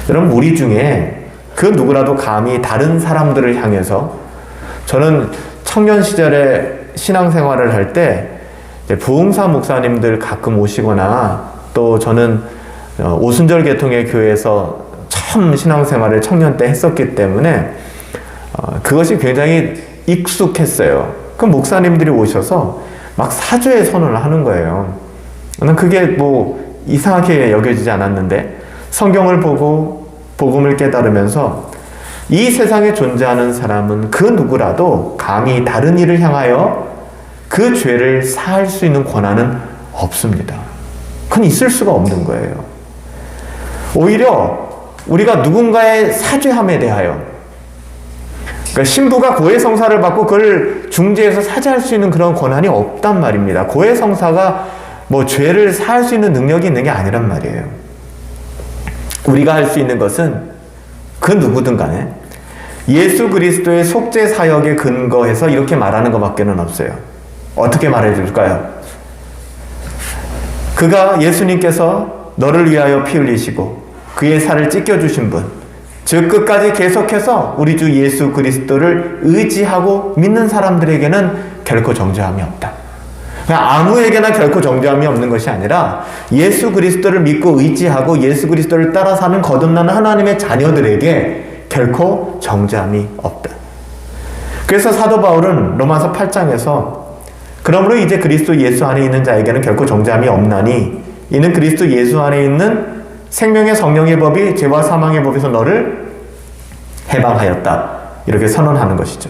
여러분, 우리 중에 그 누구라도 감히 다른 사람들을 향해서, 저는 청년 시절에 신앙생활을 할 때 부흥사 목사님들 가끔 오시거나, 또 저는 오순절 계통의 교회에서 처음 신앙생활을 청년 때 했었기 때문에 그것이 굉장히 익숙했어요. 그 목사님들이 오셔서 막 사죄의 선언을 하는 거예요. 난 그게 뭐 이상하게 여겨지지 않았는데, 성경을 보고 복음을 깨달으면서 이 세상에 존재하는 사람은 그 누구라도 감히 다른 이를 향하여 그 죄를 사할 수 있는 권한은 없습니다. 그건 있을 수가 없는 거예요. 오히려 우리가 누군가의 사죄함에 대하여, 그러니까 신부가 고해성사를 받고 그걸 중재해서 사죄할 수 있는 그런 권한이 없단 말입니다. 고해성사가 뭐 죄를 사할 수 있는 능력이 있는 게 아니란 말이에요. 우리가 할 수 있는 것은 그 누구든 간에 예수 그리스도의 속죄 사역에 근거해서 이렇게 말하는 것밖에는 없어요. 어떻게 말해 줄까요? 그가 예수님께서 너를 위하여 피 흘리시고 그의 살을 찢겨주신 분, 즉 끝까지 계속해서 우리 주 예수 그리스도를 의지하고 믿는 사람들에게는 결코 정죄함이 없다. 아무에게나 결코 정죄함이 없는 것이 아니라 예수 그리스도를 믿고 의지하고 예수 그리스도를 따라 사는 거듭나는 하나님의 자녀들에게 결코 정죄함이 없다. 그래서 사도 바울은 로마서 8장에서 그러므로 이제 그리스도 예수 안에 있는 자에게는 결코 정죄함이 없나니 이는 그리스도 예수 안에 있는 생명의 성령의 법이 죄와 사망의 법에서 너를 해방하였다. 이렇게 선언하는 것이죠.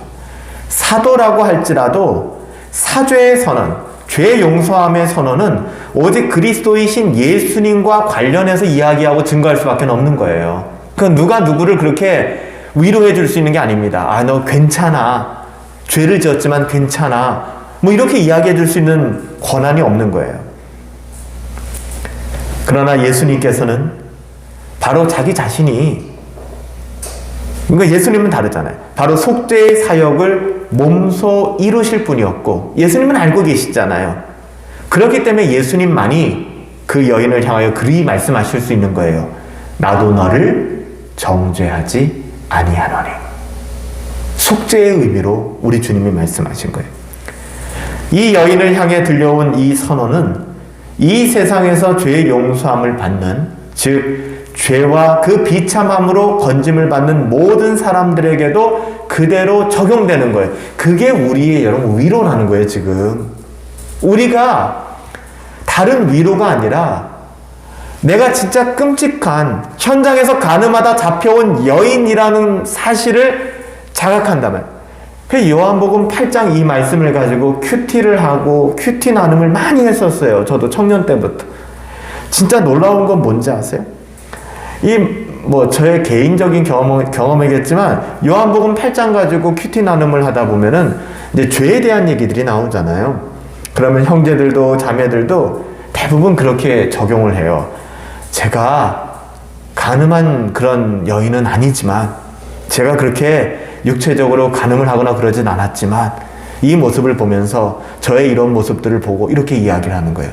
사도라고 할지라도 사죄의 선언, 죄 용서함의 선언은 오직 그리스도이신 예수님과 관련해서 이야기하고 증거할 수밖에 없는 거예요. 그건 누가 누구를 그렇게 위로해 줄 수 있는 게 아닙니다. 아, 너 괜찮아. 죄를 지었지만 괜찮아. 뭐 이렇게 이야기해 줄 수 있는 권한이 없는 거예요. 그러나 예수님께서는 바로 자기 자신이, 그러니까 예수님은 다르잖아요. 바로 속죄의 사역을 몸소 이루실 분이었고 예수님은 알고 계시잖아요. 그렇기 때문에 예수님만이 그 여인을 향하여 그리 말씀하실 수 있는 거예요. 나도 너를 정죄하지 아니하노니. 속죄의 의미로 우리 주님이 말씀하신 거예요. 이 여인을 향해 들려온 이 선언은 이 세상에서 죄의 용서함을 받는, 즉 죄와 그 비참함으로 건짐을 받는 모든 사람들에게도 그대로 적용되는 거예요. 그게 우리의 여러분 위로라는 거예요. 지금 우리가 다른 위로가 아니라 내가 진짜 끔찍한 현장에서 가늠하다 잡혀온 여인이라는 사실을 자각한다면, 그 요한복음 8장 이 말씀을 가지고 큐티를 하고 큐티 나눔을 많이 했었어요. 저도 청년 때부터. 진짜 놀라운 건 뭔지 아세요? 저의 개인적인 경험이겠지만 요한복음 8장 가지고 큐티 나눔을 하다 보면은 이제 죄에 대한 얘기들이 나오잖아요. 그러면 형제들도 자매들도 대부분 그렇게 적용을 해요. 제가 간음한 그런 여인은 아니지만, 제가 그렇게 육체적으로 간음을 하거나 그러진 않았지만 이 모습을 보면서 저의 이런 모습들을 보고 이렇게 이야기를 하는 거예요.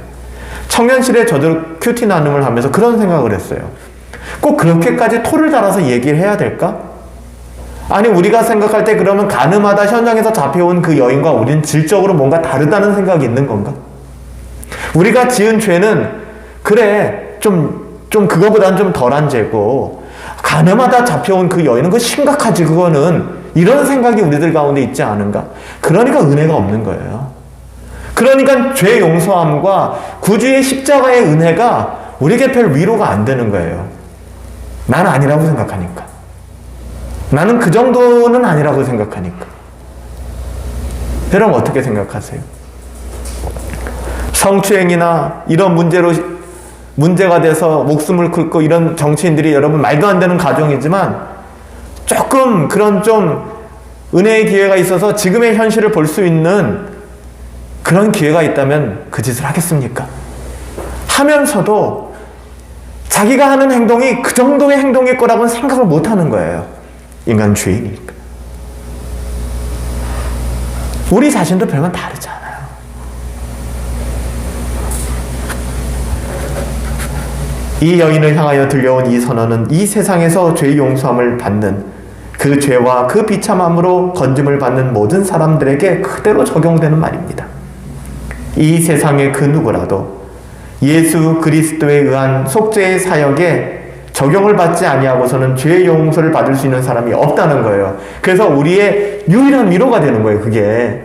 청년실에 저도 큐티 나눔을 하면서 그런 생각을 했어요. 꼭 그렇게까지 토를 달아서 얘기를 해야 될까? 아니, 우리가 생각할 때 그러면 간음하다 현장에서 잡혀온 그 여인과 우리는 질적으로 뭔가 다르다는 생각이 있는 건가? 우리가 지은 죄는 그래 좀 그거보다는 좀 덜한 죄고, 간음하다 잡혀온 그 여인은 그거 심각하지 그거는, 이런 생각이 우리들 가운데 있지 않은가? 그러니까 은혜가 없는 거예요. 그러니까 죄 용서함과 구주의 십자가의 은혜가 우리에게 별 위로가 안 되는 거예요. 나는 아니라고 생각하니까. 나는 그 정도는 아니라고 생각하니까. 여러분 어떻게 생각하세요? 성추행이나 이런 문제가 돼서 목숨을 긁고 이런 정치인들이, 여러분 말도 안 되는 가정이지만 조금 그런 좀 은혜의 기회가 있어서 지금의 현실을 볼 수 있는 그런 기회가 있다면 그 짓을 하겠습니까? 하면서도 자기가 하는 행동이 그 정도의 행동일 거라고는 생각을 못 하는 거예요. 인간 죄인이니까. 우리 자신도 별반 다르지 않아요. 이 여인을 향하여 들려온 이 선언은 이 세상에서 죄 용서함을 받는, 그 죄와 그 비참함으로 건짐을 받는 모든 사람들에게 그대로 적용되는 말입니다. 이 세상의 그 누구라도 예수 그리스도에 의한 속죄의 사역에 적용을 받지 아니하고서는 죄의 용서를 받을 수 있는 사람이 없다는 거예요. 그래서 우리의 유일한 위로가 되는 거예요, 그게.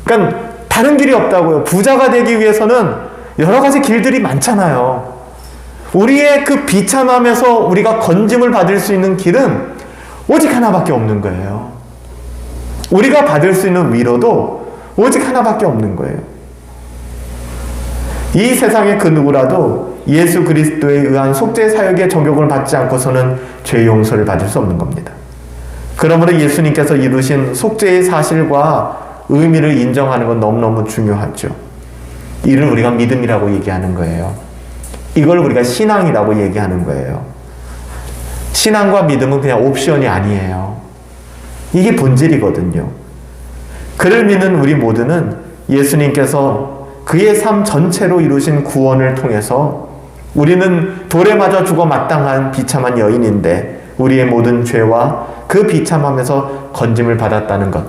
그러니까 다른 길이 없다고요. 부자가 되기 위해서는 여러 가지 길들이 많잖아요. 우리의 그 비참함에서 우리가 건짐을 받을 수 있는 길은 오직 하나밖에 없는 거예요. 우리가 받을 수 있는 위로도 오직 하나밖에 없는 거예요. 이 세상의 그 누구라도 예수 그리스도에 의한 속죄 사역의 적용을 받지 않고서는 죄 용서를 받을 수 없는 겁니다. 그러므로 예수님께서 이루신 속죄의 사실과 의미를 인정하는 건 너무너무 중요하죠. 이를 우리가 믿음이라고 얘기하는 거예요. 이걸 우리가 신앙이라고 얘기하는 거예요. 신앙과 믿음은 그냥 옵션이 아니에요. 이게 본질이거든요. 그를 믿는 우리 모두는 예수님께서 그의 삶 전체로 이루신 구원을 통해서 우리는 돌에 맞아 죽어 마땅한 비참한 여인인데 우리의 모든 죄와 그 비참함에서 건짐을 받았다는 것.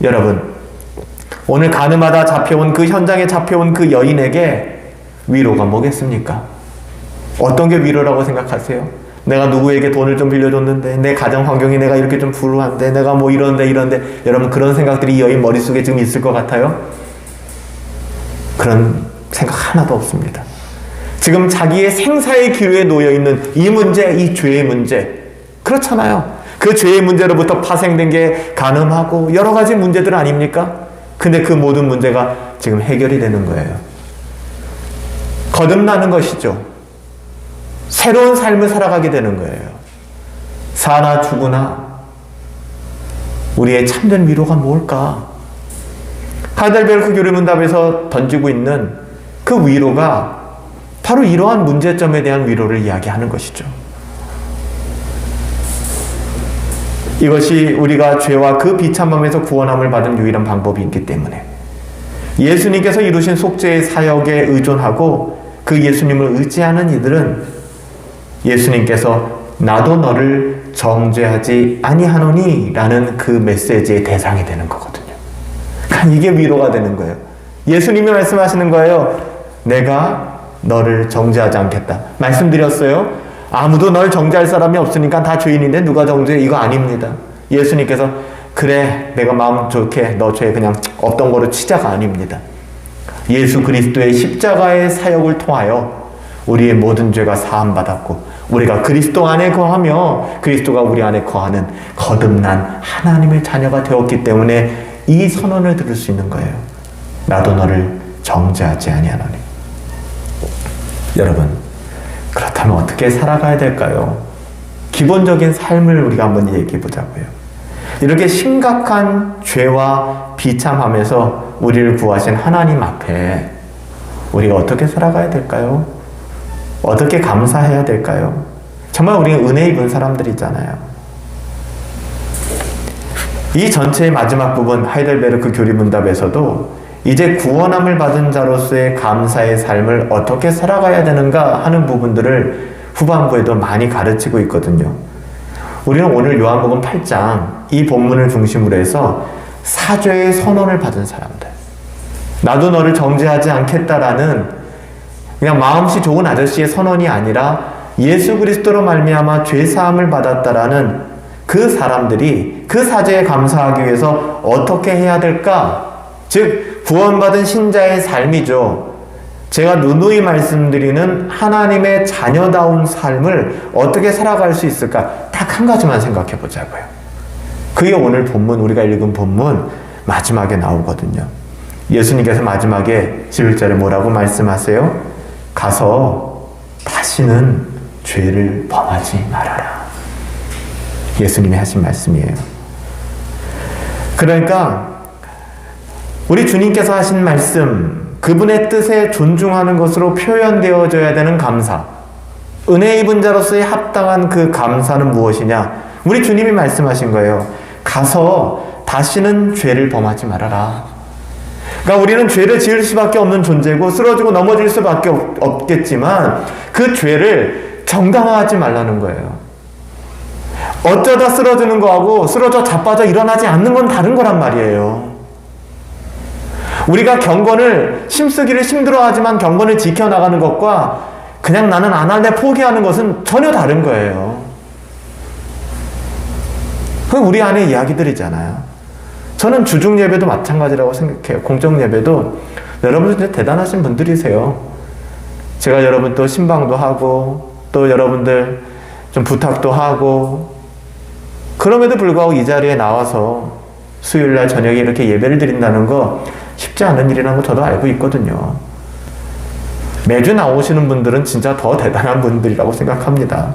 여러분, 오늘 가늠하다 잡혀온 그 현장에 잡혀온 그 여인에게 위로가 뭐겠습니까? 어떤 게 위로라고 생각하세요? 내가 누구에게 돈을 좀 빌려줬는데, 내 가정 환경이 내가 이렇게 좀 불우한데, 내가 뭐 이런데 여러분 그런 생각들이 이 여인 머릿속에 지금 있을 것 같아요? 그런 생각 하나도 없습니다. 지금 자기의 생사의 기로에 놓여있는 이 문제, 이 죄의 문제, 그렇잖아요. 그 죄의 문제로부터 파생된 게 간음하고 여러 가지 문제들 아닙니까? 근데 그 모든 문제가 지금 해결이 되는 거예요. 거듭나는 것이죠. 새로운 삶을 살아가게 되는 거예요. 사나 죽으나 우리의 참된 위로가 뭘까? 하이델베르크 교리문답에서 던지고 있는 그 위로가 바로 이러한 문제점에 대한 위로를 이야기하는 것이죠. 이것이 우리가 죄와 그 비참함에서 구원함을 받은 유일한 방법이 있기 때문에 예수님께서 이루신 속죄의 사역에 의존하고 그 예수님을 의지하는 이들은 예수님께서 나도 너를 정죄하지 아니하노니 라는 그 메시지의 대상이 되는 거거든요. 그러니까 이게 위로가 되는 거예요. 예수님이 말씀하시는 거예요. 내가 너를 정죄하지 않겠다. 말씀드렸어요. 아무도 널 정죄할 사람이 없으니까 다 죄인인데 누가 정죄해? 이거 아닙니다. 예수님께서 그래 내가 마음 좋게 너 죄 그냥 없던 거로 치자가 아닙니다. 예수 그리스도의 십자가의 사역을 통하여 우리의 모든 죄가 사함받았고 우리가 그리스도 안에 거하며 그리스도가 우리 안에 거하는 거듭난 하나님의 자녀가 되었기 때문에 이 선언을 들을 수 있는 거예요. 나도 너를 정죄하지 아니하노니. 여러분, 그렇다면 어떻게 살아가야 될까요? 기본적인 삶을 우리가 한번 얘기해 보자고요. 이렇게 심각한 죄와 비참함에서 우리를 구하신 하나님 앞에 우리가 어떻게 살아가야 될까요? 어떻게 감사해야 될까요? 정말 우리는 은혜 입은 사람들이잖아요. 이 전체의 마지막 부분 하이델베르크 교리문답에서도 이제 구원함을 받은 자로서의 감사의 삶을 어떻게 살아가야 되는가 하는 부분들을 후반부에도 많이 가르치고 있거든요. 우리는 오늘 요한복음 8장 이 본문을 중심으로 해서 사죄의 선언을 받은 사람들, 나도 너를 정죄하지 않겠다라는 그냥 마음씨 좋은 아저씨의 선언이 아니라 예수 그리스도로 말미암아 죄사함을 받았다라는 그 사람들이 그 사죄에 감사하기 위해서 어떻게 해야 될까? 즉 구원받은 신자의 삶이죠. 제가 누누이 말씀드리는 하나님의 자녀다운 삶을 어떻게 살아갈 수 있을까? 딱 한 가지만 생각해 보자고요. 그게 오늘 본문, 우리가 읽은 본문 마지막에 나오거든요. 예수님께서 마지막에 11절에 뭐라고 말씀하세요? 가서 다시는 죄를 범하지 말아라. 예수님이 하신 말씀이에요. 그러니까 우리 주님께서 하신 말씀, 그분의 뜻에 존중하는 것으로 표현되어져야 되는 감사, 은혜 입은 자로서의 합당한 그 감사는 무엇이냐? 우리 주님이 말씀하신 거예요. 가서 다시는 죄를 범하지 말아라. 그러니까 우리는 죄를 지을 수밖에 없는 존재고 쓰러지고 넘어질 수밖에 없겠지만 그 죄를 정당화하지 말라는 거예요. 어쩌다 쓰러지는 거하고 쓰러져 자빠져 일어나지 않는 건 다른 거란 말이에요. 우리가 경건을 힘쓰기를 힘들어하지만 경건을 지켜나가는 것과 그냥 나는 안 할래 포기하는 것은 전혀 다른 거예요. 그건 우리 안의 이야기들이잖아요. 저는 주중 예배도 마찬가지라고 생각해요. 공적 예배도 여러분들 대단하신 분들이세요. 제가 여러분 또 신방도 하고 또 여러분들 좀 부탁도 하고 그럼에도 불구하고 이 자리에 나와서 수요일날 저녁에 이렇게 예배를 드린다는 거 쉽지 않은 일이라는 거 저도 알고 있거든요. 매주 나오시는 분들은 진짜 더 대단한 분들이라고 생각합니다.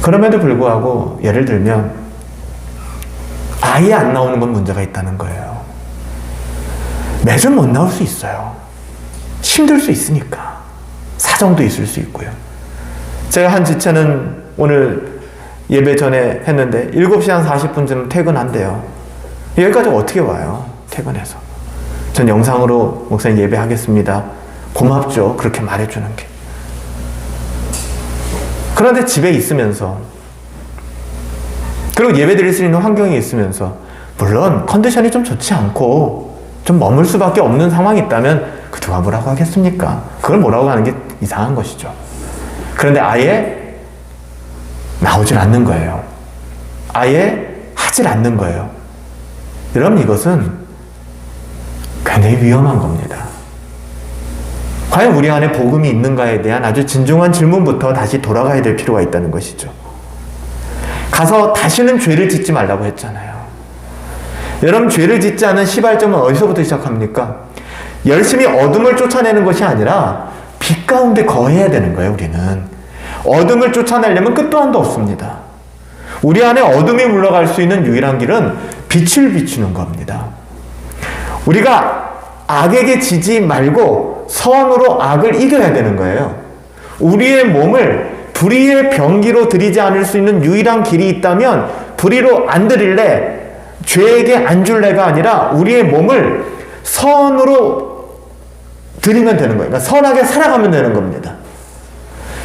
그럼에도 불구하고 예를 들면 아예 안 나오는 건 문제가 있다는 거예요. 매주 못 나올 수 있어요. 힘들 수 있으니까. 사정도 있을 수 있고요. 제가 한 지체는 오늘 예배 전에 했는데 7시 한 40분쯤 퇴근한대요. 여기까지 어떻게 와요? 퇴근해서. 전 영상으로 목사님 예배하겠습니다. 고맙죠. 그렇게 말해주는 게. 그런데 집에 있으면서 그리고 예배 드릴 수 있는 환경이 있으면서 물론 컨디션이 좀 좋지 않고 좀 머물 수밖에 없는 상황이 있다면 그 누가 뭐라고 하겠습니까? 그걸 뭐라고 하는 게 이상한 것이죠. 그런데 아예 나오질 않는 거예요. 아예 하질 않는 거예요. 여러분 이것은 굉장히 위험한 겁니다. 과연 우리 안에 복음이 있는가에 대한 아주 진중한 질문부터 다시 돌아가야 될 필요가 있다는 것이죠. 가서 다시는 죄를 짓지 말라고 했잖아요. 여러분 죄를 짓지 않은 시발점은 어디서부터 시작합니까? 열심히 어둠을 쫓아내는 것이 아니라 빛 가운데 거해야 되는 거예요. 우리는 어둠을 쫓아내려면 끝도 한도 없습니다. 우리 안에 어둠이 물러갈 수 있는 유일한 길은 빛을 비추는 겁니다. 우리가 악에게 지지 말고 선으로 악을 이겨야 되는 거예요. 우리의 몸을 불의의 병기로 들이지 않을 수 있는 유일한 길이 있다면 불의로 안 들일래, 죄에게 안 줄래가 아니라 우리의 몸을 선으로 드리면 되는 거예요. 그러니까 선하게 살아가면 되는 겁니다.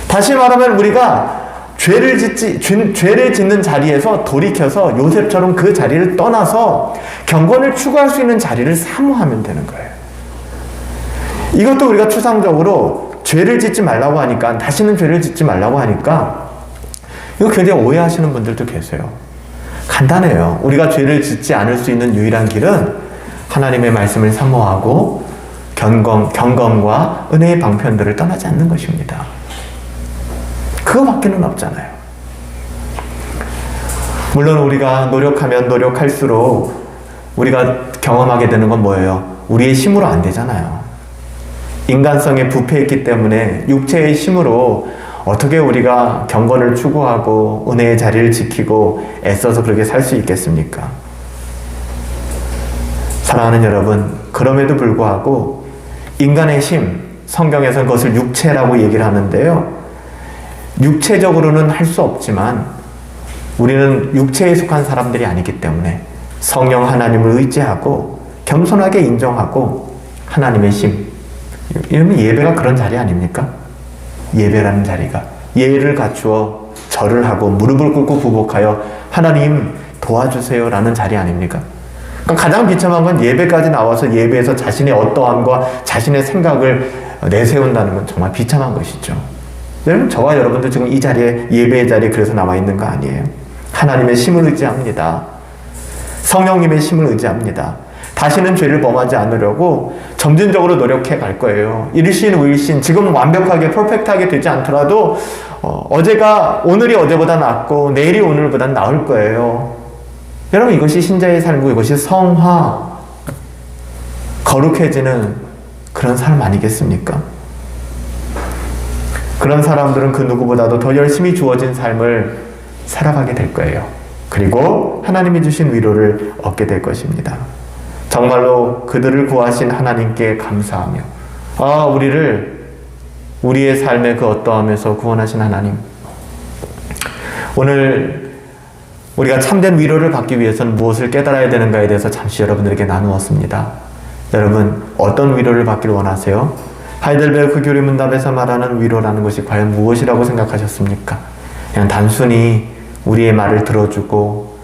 다시 말하면 우리가 죄를 짓는 자리에서 돌이켜서 요셉처럼 그 자리를 떠나서 경건을 추구할 수 있는 자리를 사모하면 되는 거예요. 이것도 우리가 추상적으로 죄를 짓지 말라고 하니까, 다시는 죄를 짓지 말라고 하니까 이거 굉장히 오해하시는 분들도 계세요. 간단해요. 우리가 죄를 짓지 않을 수 있는 유일한 길은 하나님의 말씀을 사모하고 경건과 은혜의 방편들을 떠나지 않는 것입니다. 그거밖에는 없잖아요. 물론 우리가 노력하면 노력할수록 우리가 경험하게 되는 건 뭐예요? 우리의 힘으로 안 되잖아요. 인간성에 부패했기 때문에 육체의 힘으로 어떻게 우리가 경건을 추구하고 은혜의 자리를 지키고 애써서 그렇게 살 수 있겠습니까? 사랑하는 여러분, 그럼에도 불구하고 인간의 힘, 성경에서는 그것을 육체라고 얘기를 하는데요. 육체적으로는 할 수 없지만 우리는 육체에 속한 사람들이 아니기 때문에 성령 하나님을 의지하고 겸손하게 인정하고 하나님의 힘, 이러면 예배가 그런 자리 아닙니까? 예배라는 자리가 예를 갖추어 절을 하고 무릎을 꿇고 부복하여 하나님 도와주세요 라는 자리 아닙니까? 그러니까 가장 비참한 건 예배까지 나와서 예배에서 자신의 어떠함과 자신의 생각을 내세운다는 건 정말 비참한 것이죠. 여러분, 저와 여러분들 지금 이 자리에, 예배의 자리에 그래서 나와 있는 거 아니에요? 하나님의 힘을 의지합니다. 성령님의 힘을 의지합니다. 다시는 죄를 범하지 않으려고 점진적으로 노력해 갈 거예요. 일신 후일신, 지금 완벽하게 퍼펙트하게 되지 않더라도 오늘이 어제보다 낫고 내일이 오늘보다 나을 거예요. 여러분, 이것이 신자의 삶이고 이것이 성화, 거룩해지는 그런 삶 아니겠습니까? 그런 사람들은 그 누구보다도 더 열심히 주어진 삶을 살아가게 될 거예요. 그리고 하나님이 주신 위로를 얻게 될 것입니다. 정말로 그들을 구하신 하나님께 감사하며, 우리의 삶의 그 어떠함에서 구원하신 하나님, 오늘 우리가 참된 위로를 받기 위해서는 무엇을 깨달아야 되는가에 대해서 잠시 여러분들에게 나누었습니다. 여러분, 어떤 위로를 받기를 원하세요? 하이델베르크 교리문답에서 말하는 위로라는 것이 과연 무엇이라고 생각하셨습니까? 그냥 단순히 우리의 말을 들어주고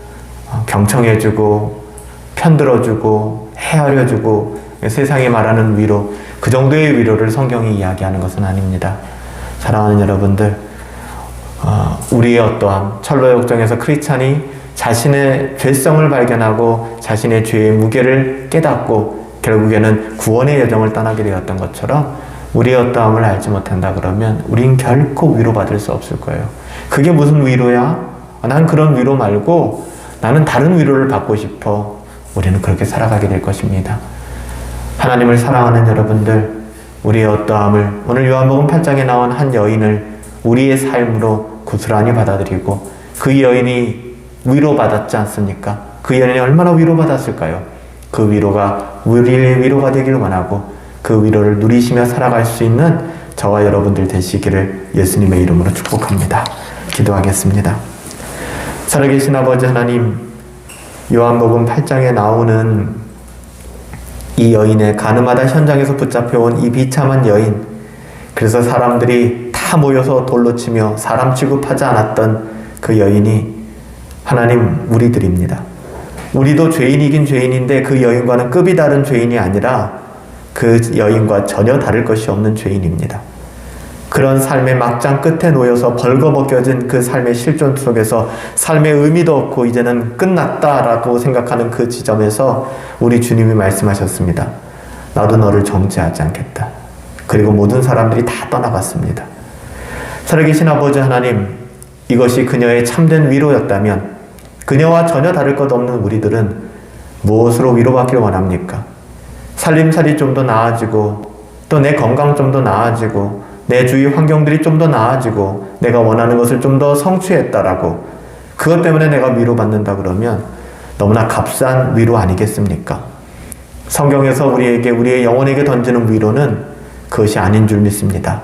경청해주고 편들어주고 헤아려주고 세상이 말하는 위로, 그 정도의 위로를 성경이 이야기하는 것은 아닙니다. 사랑하는 여러분들, 우리의 어떠함, 철로 역정에서 크리스찬이 자신의 죄성을 발견하고 자신의 죄의 무게를 깨닫고 결국에는 구원의 여정을 떠나게 되었던 것처럼 우리의 어떠함을 알지 못한다 그러면 우린 결코 위로받을 수 없을 거예요. 그게 무슨 위로야? 난 그런 위로 말고 나는 다른 위로를 받고 싶어. 우리는 그렇게 살아가게 될 것입니다. 하나님을 사랑하는 여러분들, 우리의 어떠함을 오늘 요한복음 8장에 나온 한 여인을 우리의 삶으로 고스란히 받아들이고 그 여인이 위로받았지 않습니까? 그 여인이 얼마나 위로받았을까요? 그 위로가 우리의 위로가 되길 원하고 그 위로를 누리시며 살아갈 수 있는 저와 여러분들 되시기를 예수님의 이름으로 축복합니다. 기도하겠습니다. 살아계신 아버지 하나님, 요한복음 8장에 나오는 이 여인의 가늠하다 현장에서 붙잡혀온 이 비참한 여인, 그래서 사람들이 다 모여서 돌로 치며 사람 취급하지 않았던 그 여인이 하나님 우리들입니다. 우리도 죄인이긴 죄인인데 그 여인과는 급이 다른 죄인이 아니라 그 여인과 전혀 다를 것이 없는 죄인입니다. 그런 삶의 막장 끝에 놓여서 벌거벗겨진 그 삶의 실존 속에서 삶의 의미도 없고 이제는 끝났다라고 생각하는 그 지점에서 우리 주님이 말씀하셨습니다. 나도 너를 정죄하지 않겠다. 그리고 모든 사람들이 다 떠나갔습니다. 살아계신 아버지 하나님, 이것이 그녀의 참된 위로였다면 그녀와 전혀 다를 것 없는 우리들은 무엇으로 위로받기를 원합니까? 살림살이 좀 더 나아지고 또 내 건강 좀 더 나아지고 내 주위 환경들이 좀 더 나아지고 내가 원하는 것을 좀 더 성취했다라고 그것 때문에 내가 위로받는다 그러면 너무나 값싼 위로 아니겠습니까? 성경에서 우리에게 우리의 영혼에게 던지는 위로는 그것이 아닌 줄 믿습니다.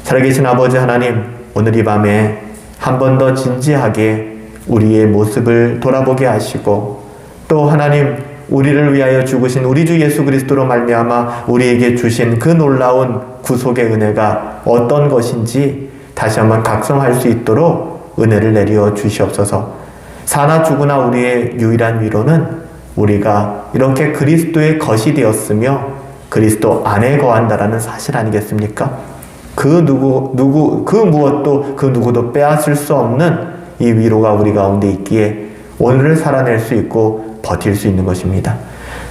살아계신 아버지 하나님, 오늘 이 밤에 한 번 더 진지하게 우리의 모습을 돌아보게 하시고 또 하나님 우리를 위하여 죽으신 우리 주 예수 그리스도로 말미암아 우리에게 주신 그 놀라운 구속의 은혜가 어떤 것인지 다시 한번 각성할 수 있도록 은혜를 내려 주시옵소서. 사나 죽으나 우리의 유일한 위로는 우리가 이렇게 그리스도의 것이 되었으며 그리스도 안에 거한다라는 사실 아니겠습니까? 그 무엇도 그 누구도 빼앗을 수 없는 이 위로가 우리 가운데 있기에 오늘을 살아낼 수 있고 버틸 수 있는 것입니다.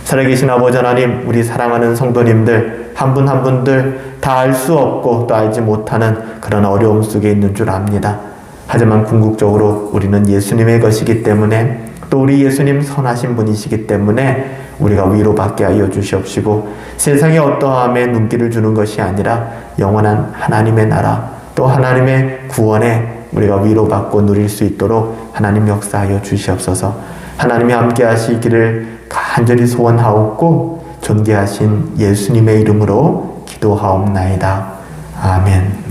살아계신 아버지 하나님, 우리 사랑하는 성도님들 한 분 한 분들 다 알 수 없고 또 알지 못하는 그런 어려움 속에 있는 줄 압니다. 하지만 궁극적으로 우리는 예수님의 것이기 때문에 또 우리 예수님 선하신 분이시기 때문에 우리가 위로받게 하여 주시옵시고 세상의 어떠함에 눈길을 주는 것이 아니라 영원한 하나님의 나라 또 하나님의 구원에 우리가 위로받고 누릴 수 있도록 하나님 역사하여 주시옵소서. 하나님이 함께 하시기를 간절히 소원하옵고 존귀하신 예수님의 이름으로 기도하옵나이다. 아멘.